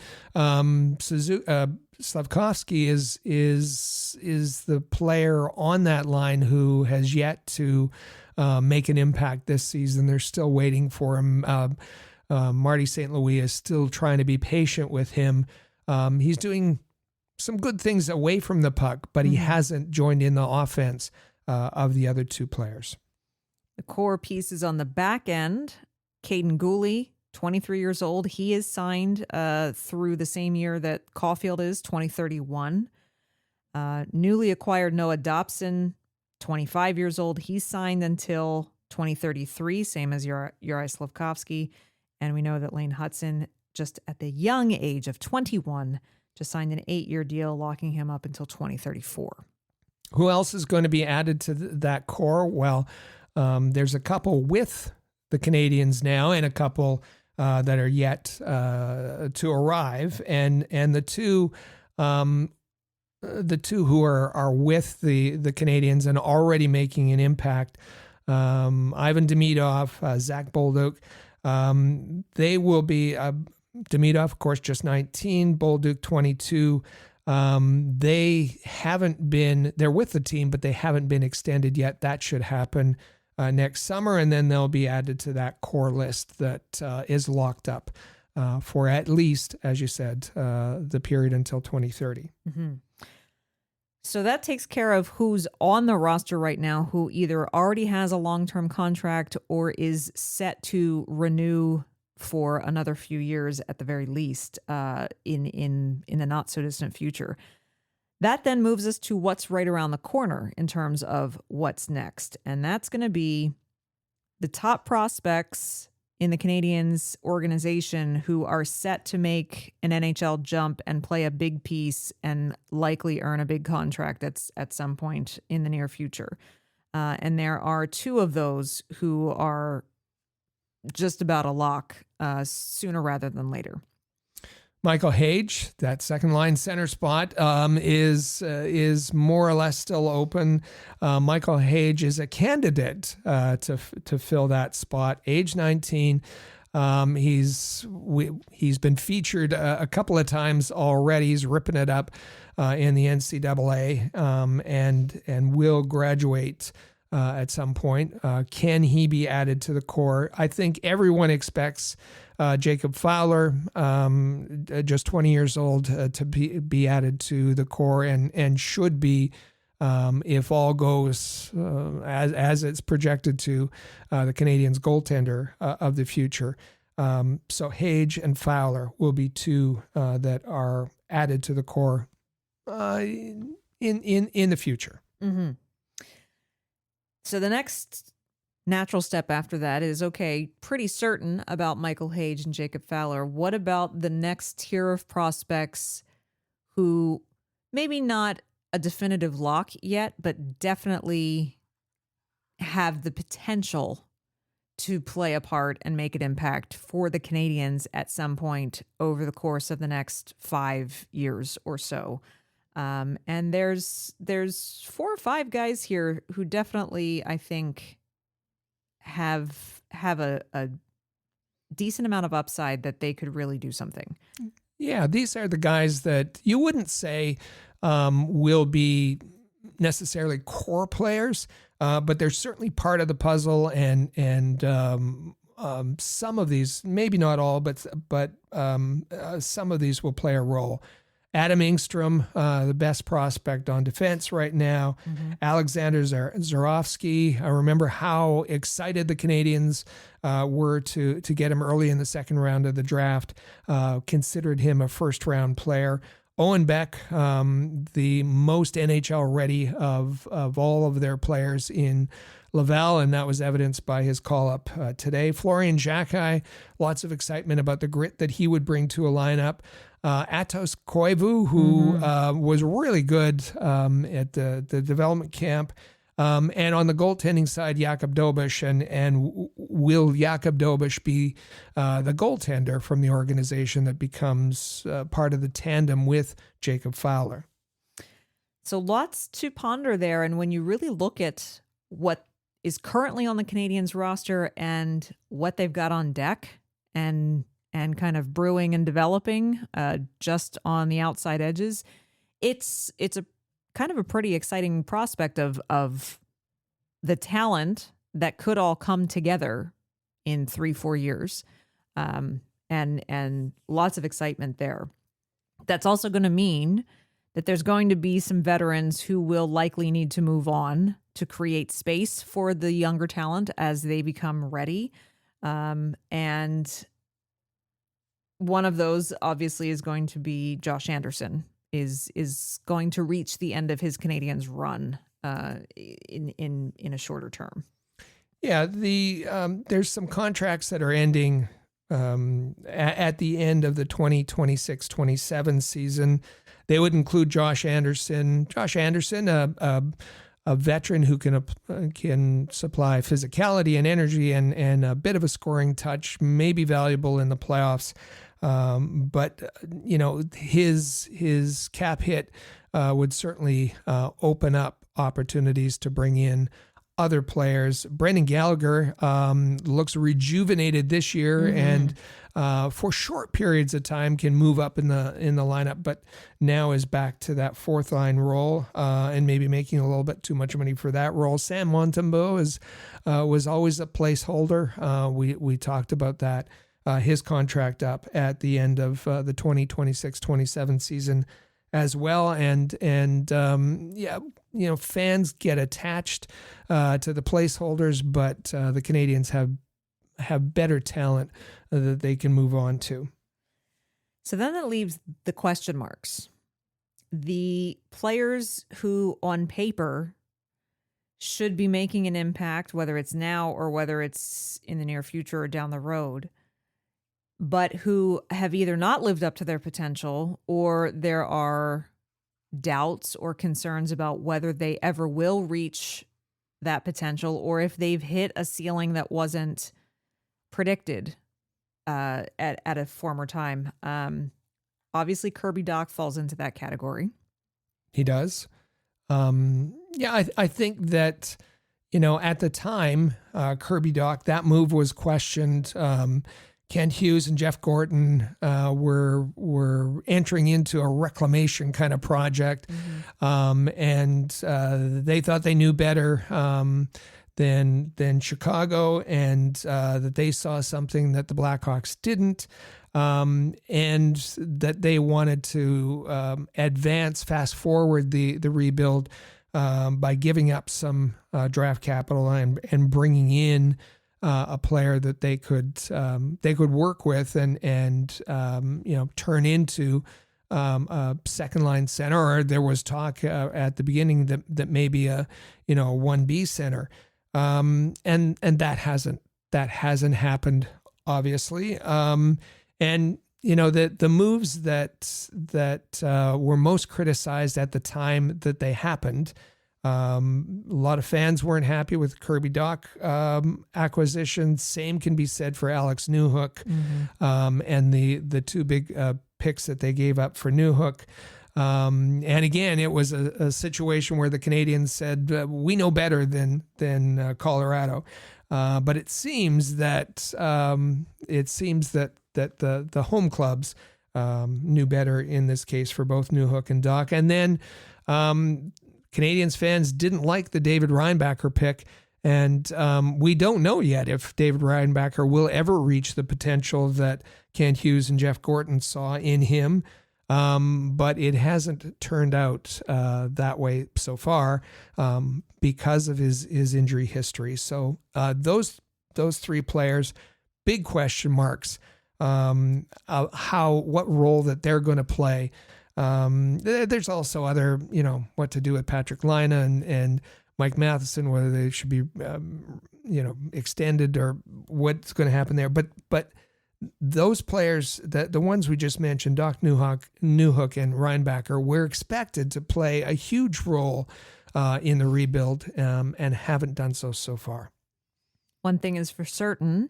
Slafkovsky is the player on that line who has yet to make an impact this season. They're still waiting for him. Marty St. Louis is still trying to be patient with him. He's doing some good things away from the puck, but he hasn't joined in the offense of the other two players. The core pieces on the back end, Caden Gooley, 23 years old. He is signed through the same year that Caulfield is, 2031. Newly acquired Noah Dobson, 25 years old. He's signed until 2033, same as Juraj Slafkovsky. And we know that Lane Hutson, just at the young age of 21, just signed an 8-year deal, locking him up until 2034. Who else is going to be added to that core? Well, there's a couple with the Canadiens now, and a couple that are yet to arrive. And the two who are with the Canadiens and already making an impact, Ivan Demidov, Zach Bolduc. They will be Demidov, of course, just 19, Bolduc 22. They're with the team, but they haven't been extended yet. That should happen next summer, and then they'll be added to that core list that is locked up for at least, as you said, the period until 2030. Mm-hmm. So that takes care of who's on the roster right now, who either already has a long-term contract or is set to renew for another few years at the very least in the not-so-distant future. That then moves us to what's right around the corner in terms of what's next. And that's going to be the top prospects in the Canadiens organization who are set to make an NHL jump and play a big piece and likely earn a big contract that's at some point in the near future. And there are two of those who are just about a lock sooner rather than later. Michael Hage, that second line center spot, is more or less still open. Michael Hage is a candidate to fill that spot. Age 19, He's been featured a couple of times already. He's ripping it up in the NCAA, and will graduate at some point. Can he be added to the core? I think everyone expects Jacob Fowler, just 20 years old, to be added to the core, and should be, if all goes as it's projected to, the Canadiens' goaltender of the future. So Hage and Fowler will be two that are added to the core in the future. Mm-hmm. So the next natural step after that is, okay, pretty certain about Michael Hage and Jacob Fowler. What about the next tier of prospects who maybe not a definitive lock yet, but definitely have the potential to play a part and make an impact for the Canadiens at some point over the course of the next 5 years or so? And there's 4 or 5 guys here who definitely, I think, have a decent amount of upside that they could really do something. Yeah, these are the guys that you wouldn't say will be necessarily core players, but they're certainly part of the puzzle. And some of these, maybe not all, but some of these will play a role. Adam Engstrom, the best prospect on defense right now. Mm-hmm. Alexander Zarovsky. I remember how excited the Canadiens were to get him early in the second round of the draft. Considered him a first-round player. Owen Beck, the most NHL ready of all of their players in Laval, and that was evidenced by his call-up today. Florian Xhekaj, lots of excitement about the grit that he would bring to a lineup. Atos Koivu, who was really good at the development camp. And on the goaltending side, Jakub Dobeš, and will Jakub Dobeš be the goaltender from the organization that becomes part of the tandem with Jacob Fowler? So lots to ponder there. And when you really look at what is currently on the Canadiens roster and what they've got on deck and kind of brewing and developing just on the outside edges, it's a kind of a pretty exciting prospect of the talent that could all come together in 3-4 years, and lots of excitement there. That's also going to mean that there's going to be some veterans who will likely need to move on to create space for the younger talent as they become ready, and one of those obviously is going to be Josh Anderson. Is going to reach the end of his Canadiens run in a shorter term. Yeah, there's some contracts that are ending at the end of the 2026-27 season. They would include Josh Anderson. Josh Anderson, a veteran who can supply physicality and energy and a bit of a scoring touch, may be valuable in the playoffs. But his cap hit would certainly open up opportunities to bring in other players. Brendan Gallagher looks rejuvenated this year, and for short periods of time can move up in the lineup, but now is back to that fourth line role, and maybe making a little bit too much money for that role. Sam Montembeault was always a placeholder. We talked about that. His contract up at the end of the 2026-27 season as well. And fans get attached to the placeholders, but the Canadiens have better talent that they can move on to. So then that leaves the question marks. The players who on paper should be making an impact, whether it's now or whether it's in the near future or down the road, but who have either not lived up to their potential, or there are doubts or concerns about whether they ever will reach that potential, or if they've hit a ceiling that wasn't predicted at a former time. Obviously, Kirby Dach falls into that category. He does. I think that, at the time, Kirby Dach, that move was questioned. Kent Hughes and Jeff Gorton were entering into a reclamation kind of project, and they thought they knew better than Chicago, and that they saw something that the Blackhawks didn't, and that they wanted to fast forward the rebuild by giving up some draft capital and bringing in a player that they could work with and turn into a second line center, or there was talk at the beginning that maybe a 1B center, and that hasn't happened, obviously, and the moves that were most criticized at the time that they happened. A lot of fans weren't happy with Kirby Dach acquisition. Same can be said for Alex Newhook, and the two big picks that they gave up for Newhook. And again, it was a situation where the Canadiens said, we know better than Colorado. But it seems that the home clubs knew better in this case for both Newhook and Dach. And then Canadiens fans didn't like the David Reinbacher pick, and we don't know yet if David Reinbacher will ever reach the potential that Kent Hughes and Jeff Gorton saw in him, but it hasn't turned out that way so far because of his injury history. So those three players, big question marks, what role that they're going to play. There's also other, what to do with Patrick Laine and Mike Matheson, whether they should be, extended or what's going to happen there. But those players, the ones we just mentioned, Dach, Newhook, and Reinbacher, were expected to play a huge role in the rebuild and haven't done so far. One thing is for certain,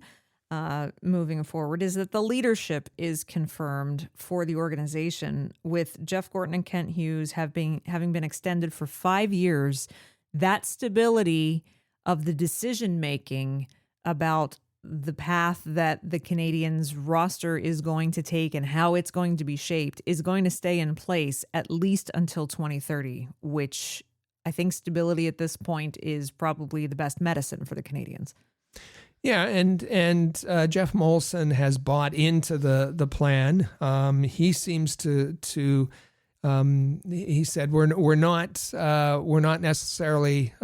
moving forward, is that the leadership is confirmed for the organization, with Jeff Gorton and Kent Hughes having been extended for 5 years. That stability of the decision making about the path that the Canadiens roster is going to take and how it's going to be shaped is going to stay in place at least until 2030, which I think stability at this point is probably the best medicine for the Canadiens. Yeah, and Jeff Molson has bought into the plan. He seems to he said we're not necessarily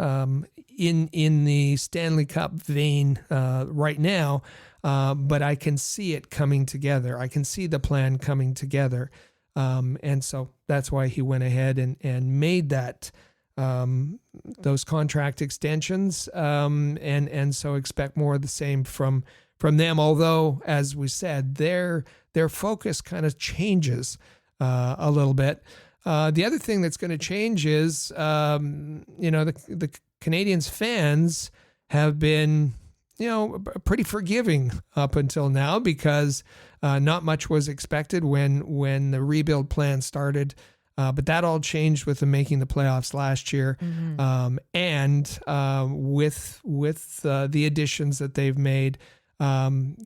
in the Stanley Cup vein right now, but I can see it coming together. I can see the plan coming together, and so that's why he went ahead and made that. Those contract extensions, and so expect more of the same from them. Although, as we said, their focus kind of changes a little bit. The other thing that's going to change is, the Canadiens fans have been, pretty forgiving up until now because not much was expected when the rebuild plan started. But that all changed with them making the playoffs last year, and with the additions that they've made, the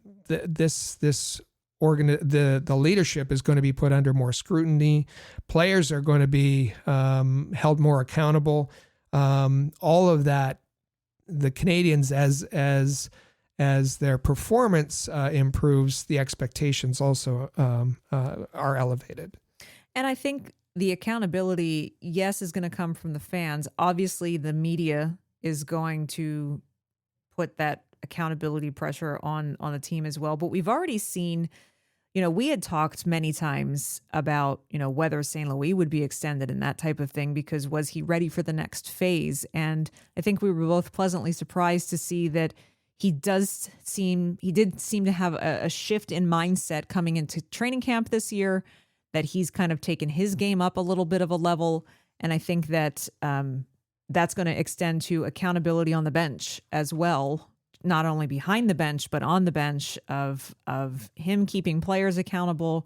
leadership is going to be put under more scrutiny. Players are going to be held more accountable. All of that, the Canadiens, as their performance improves, the expectations also are elevated. And I think the accountability, yes, is going to come from the fans. Obviously, the media is going to put that accountability pressure on the team as well. But we've already seen, we had talked many times about, whether St. Louis would be extended and that type of thing, because was he ready for the next phase? And I think we were both pleasantly surprised to see that he did seem to have a shift in mindset coming into training camp this year, that he's kind of taken his game up a little bit of a level. And I think that that's going to extend to accountability on the bench as well, not only behind the bench, but on the bench of him keeping players accountable,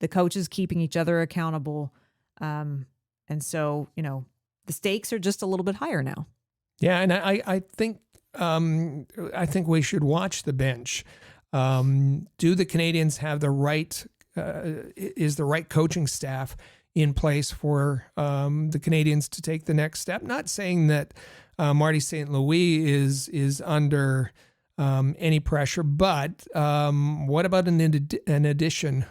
the coaches keeping each other accountable. And so, the stakes are just a little bit higher now. Yeah. And I think we should watch the bench. Do the Canadiens have the right, is the right coaching staff in place for the Canadiens to take the next step? Not saying that Marty St. Louis is under any pressure, but what about an addition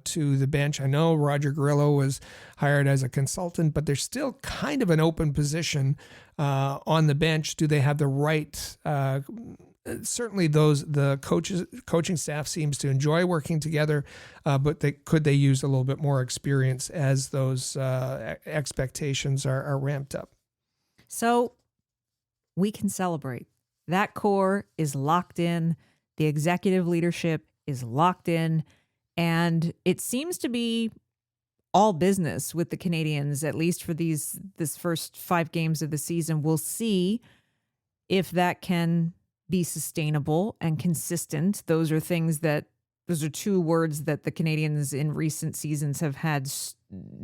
to the bench? I know Roger Grillo was hired as a consultant, but there's still kind of an open position on the bench. Do they have the right? Certainly, the coaching staff seems to enjoy working together, but could they use a little bit more experience as those expectations are ramped up? So we can celebrate. That core is locked in. The executive leadership is locked in. And it seems to be all business with the Canadiens, at least for this first 5 games of the season. We'll see if that can be sustainable and consistent. Those are 2 words that the Canadiens in recent seasons have had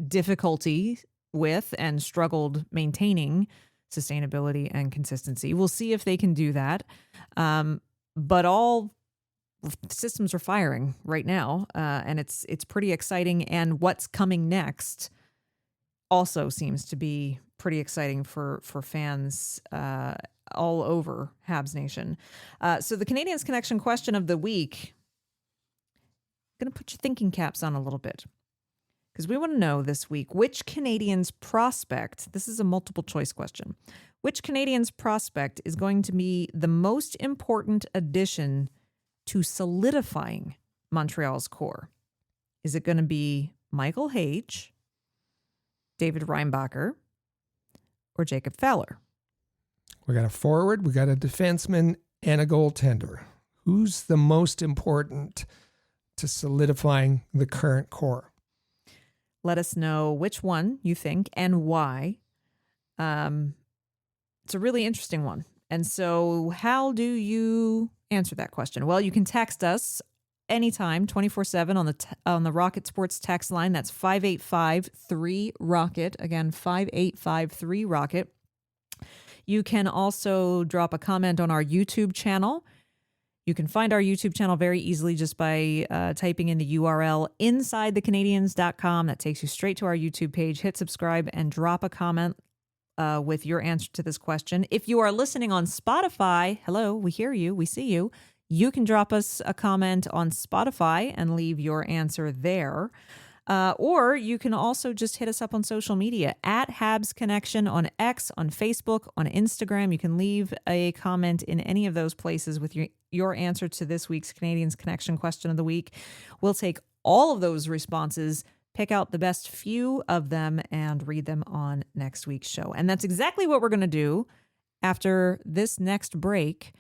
difficulty with and struggled maintaining: sustainability and consistency. We'll see if they can do that. But all systems are firing right now, and it's pretty exciting. And what's coming next also seems to be pretty exciting for fans all over Habs Nation. So the Canadiens Connection question of the week, I'm going to put your thinking caps on a little bit, because we want to know this week, which Canadiens prospect, this is a multiple choice question, which Canadiens prospect is going to be the most important addition to solidifying Montreal's core? Is it going to be Michael Hage, David Reinbacher, or Jacob Fowler? We got a forward, we got a defenseman, and a goaltender. Who's the most important to solidifying the current core? Let us know which one you think and why. It's a really interesting one. And so how do you answer that question? Well, you can text us anytime, 24/7 on the Rocket Sports text line. That's 585-3-ROCKET. Again, 585-3-ROCKET. You can also drop a comment on our YouTube channel. You can find our YouTube channel very easily just by typing in the URL InsideTheCanadiens.com. That takes you straight to our YouTube page. Hit subscribe and drop a comment with your answer to this question. If you are listening on Spotify, hello, we hear you, we see you. You can drop us a comment on Spotify and leave your answer there. Or you can also just hit us up on social media at Habs Connection on X, on Facebook, on Instagram. You can leave a comment in any of those places with your answer to this week's Canadiens Connection question of the week. We'll take all of those responses, pick out the best few of them, and read them on next week's show. And that's exactly what we're going to do after this next break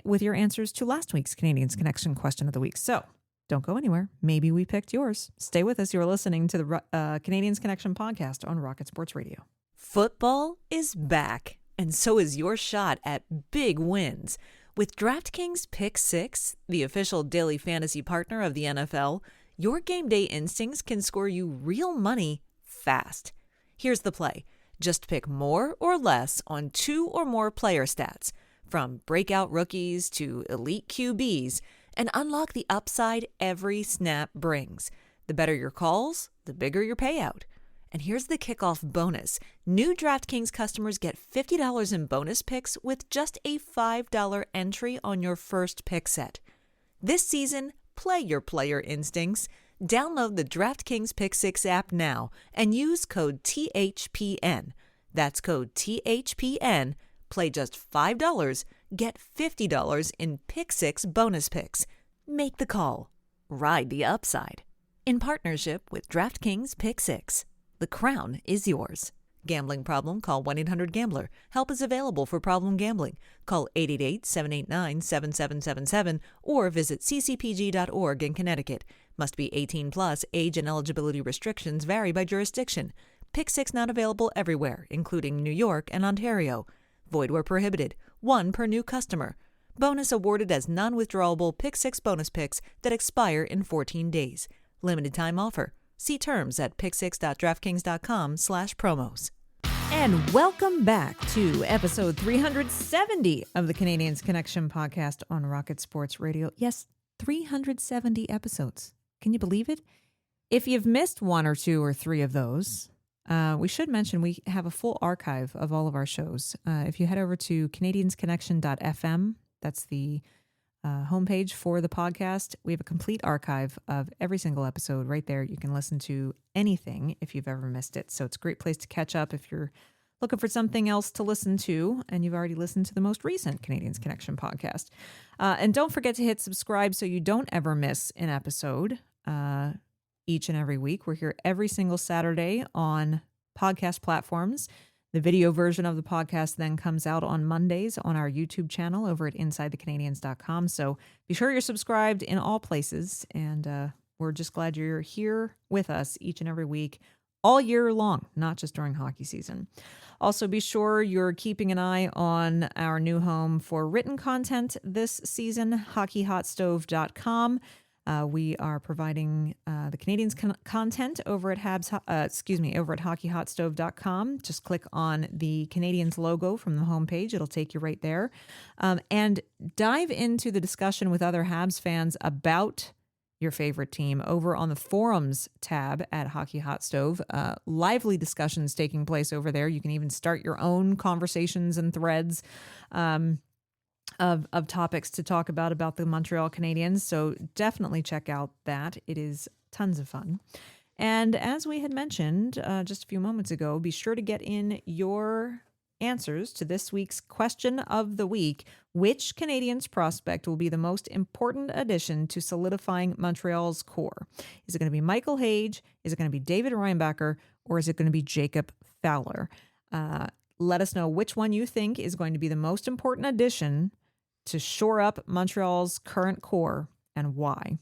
with your answers to last week's Canadiens Connection question of the week. So don't go anywhere. Maybe we picked yours. Stay with us. You're listening to the Canadiens Connection podcast on Rocket Sports Radio. Football is back, and so is your shot at big wins. With DraftKings Pick 6, the official daily fantasy partner of the NFL, your game day instincts can score you real money fast. Here's the play. Just pick more or less on 2 or more player stats, from breakout rookies to elite QBs, and unlock the upside every snap brings. The better your calls, the bigger your payout. And here's the kickoff bonus. New DraftKings customers get $50 in bonus picks with just a $5 entry on your first pick set. This season, play your player instincts. Download the DraftKings Pick 6 app now and use code THPN. That's code THPN. Play just $5. Get $50 in Pick 6 bonus picks. Make the call. Ride the upside. In partnership with DraftKings Pick 6. The crown is yours. Gambling problem? Call 1-800-GAMBLER. Help is available for problem gambling. Call 888-789-7777 or visit ccpg.org in Connecticut. Must be 18 plus. Age and eligibility restrictions vary by jurisdiction. Pick 6 not available everywhere, including New York and Ontario. Void where prohibited. 1 per new customer. Bonus awarded as non-withdrawable Pick 6 bonus picks that expire in 14 days. Limited time offer. See terms at pick6.draftkings.com/promos. And welcome back to episode 370 of the Canadiens Connection podcast on Rocket Sports Radio. Yes, 370 episodes. Can you believe it? If you've missed one or two or three of those, we should mention we have a full archive of all of our shows. If you head over to canadiensconnection.fm, that's the homepage for the podcast, we have a complete archive of every single episode right there. You can listen to anything if you've ever missed it. So it's a great place to catch up if you're looking for something else to listen to and you've already listened to the most recent Canadiens Connection podcast. And don't forget to hit subscribe so you don't ever miss an episode each and every week. We're here every single Saturday on podcast platforms. The video version of the podcast then comes out on Mondays on our YouTube channel over at InsideTheCanadiens.com. So be sure you're subscribed in all places. And we're just glad you're here with us each and every week, all year long, not just during hockey season. Also, be sure you're keeping an eye on our new home for written content this season, hockeyhotstove.com. We are providing the Canadiens content over at over at hockeyhotstove.com. Just click on the Canadiens logo from the homepage. It'll take you right there. And dive into the discussion with other Habs fans about your favorite team over on the forums tab at Hockey Hot Stove. Lively discussions taking place over there. You can even start your own conversations and threads of topics to talk about the Montreal Canadiens. So definitely check out that. It is tons of fun. And as we had mentioned just a few moments ago, be sure to get in your answers to this week's question of the week. Which Canadiens prospect will be the most important addition to solidifying Montreal's core? Is it going to be Michael Hage? Is it going to be David Reinbacher? Or is it going to be Jacob Fowler? Let us know which one you think is going to be the most important addition to shore up Montreal's current core and why.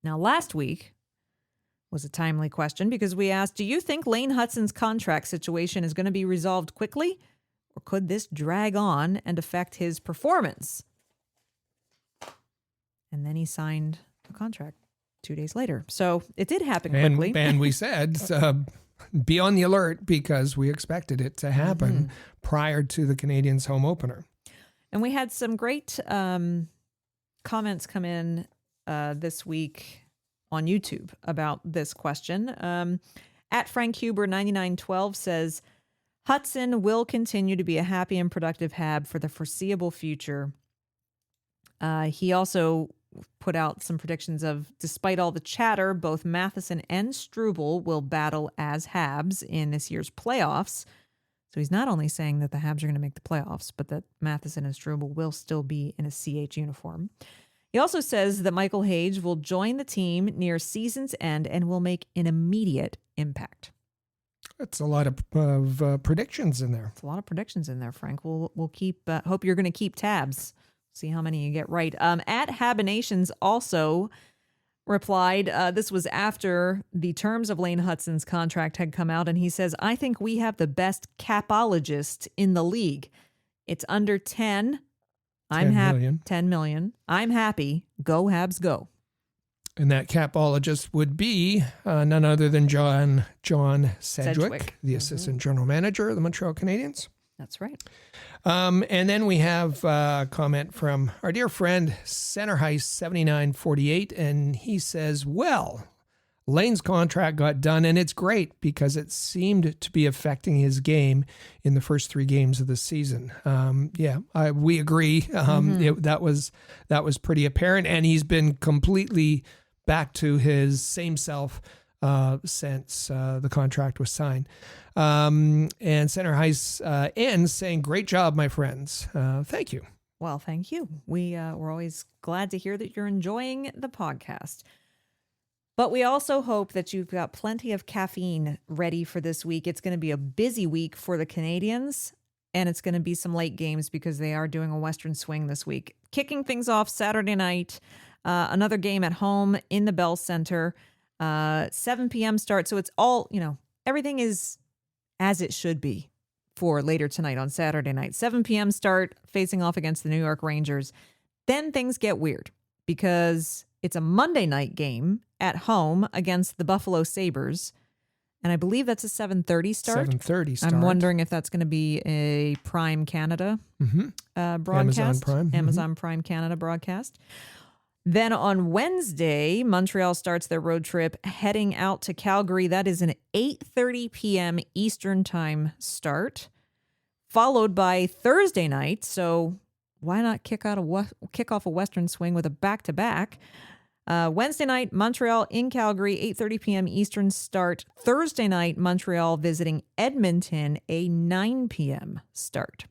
Now, last week was a timely question because we asked, do you think Lane Hutson's contract situation is going to be resolved quickly, or could this drag on and affect his performance? And then he signed a contract 2 days later. So it did happen quickly. And we said, be on the alert because we expected it to happen prior to the Canadiens' home opener. And we had some great comments come in this week on YouTube about this question. At Frank Huber 9912 says, Hutson will continue to be a happy and productive Hab for the foreseeable future. He also put out some predictions of, despite all the chatter, both Matheson and Struble will battle as Habs in this year's playoffs. So he's not only saying that the Habs are going to make the playoffs, but that Matheson and Struble will still be in a CH uniform. He also says that Michael Hage will join the team near season's end and will make an immediate impact. That's a lot of predictions in there. It's a lot of predictions in there, Frank. We'll keep. Hope you're going to keep tabs. See how many you get right. At Habinations also replied, this was after the terms of Lane Hutson's contract had come out, and he says, I think we have the best capologist in the league. It's under 10. I'm happy. 10 million. I'm happy. Go Habs, go. And that capologist would be none other than John Sedgwick, the assistant general manager of the Montreal Canadiens. That's right. And then we have a comment from our dear friend Centerheist7948, and he says, well, Lane's contract got done, and it's great because it seemed to be affecting his game in the first 3 games of the season. We agree. That was pretty apparent, and he's been completely back to his same self since the contract was signed. And Center Heist ends saying, great job, my friends. Thank you. Well, thank you. We're always glad to hear that you're enjoying the podcast. But we also hope that you've got plenty of caffeine ready for this week. It's going to be a busy week for the Canadiens, and it's going to be some late games because they are doing a Western swing this week. Kicking things off Saturday night, another game at home in the Bell Center, 7 p.m. start. So it's all, everything is as it should be for later tonight on Saturday night. 7 p.m. start, facing off against the New York Rangers. Then things get weird because it's a Monday night game at home against the Buffalo Sabres. And I believe that's a 7:30 start. 7:30 start. I'm wondering if that's going to be a Prime Canada broadcast. Amazon Prime Canada broadcast. Then on Wednesday, Montreal starts their road trip heading out to Calgary. That is an 8:30 p.m. Eastern time start, followed by Thursday night. So why not kick off a Western swing with a back-to-back? Wednesday night, Montreal in Calgary, 8:30 p.m. Eastern start. Thursday night, Montreal visiting Edmonton, a 9 p.m. start.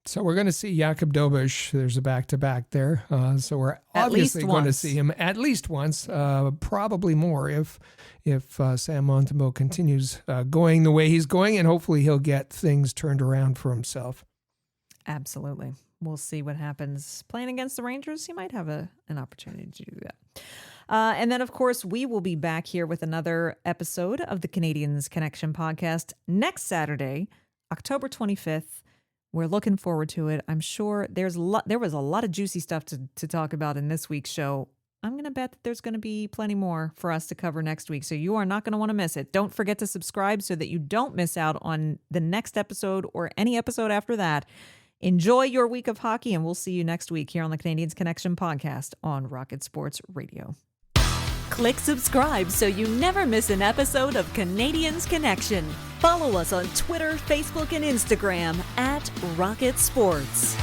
So we're going to see Jakub Dobeš. There's a back-to-back there. So we're obviously going to see him at least once, probably more if Sam Montembeault continues going the way he's going, and hopefully he'll get things turned around for himself. Absolutely. We'll see what happens. Playing against the Rangers, he might have an opportunity to do that. And then, of course, we will be back here with another episode of the Canadiens Connection podcast next Saturday, October 25th. We're looking forward to it. I'm sure there was a lot of juicy stuff to talk about in this week's show. I'm going to bet that there's going to be plenty more for us to cover next week, so you are not going to want to miss it. Don't forget to subscribe so that you don't miss out on the next episode or any episode after that. Enjoy your week of hockey, and we'll see you next week here on the Canadiens Connection podcast on Rocket Sports Radio. Click subscribe so you never miss an episode of Canadiens Connection. Follow us on Twitter, Facebook, and Instagram at Rocket Sports.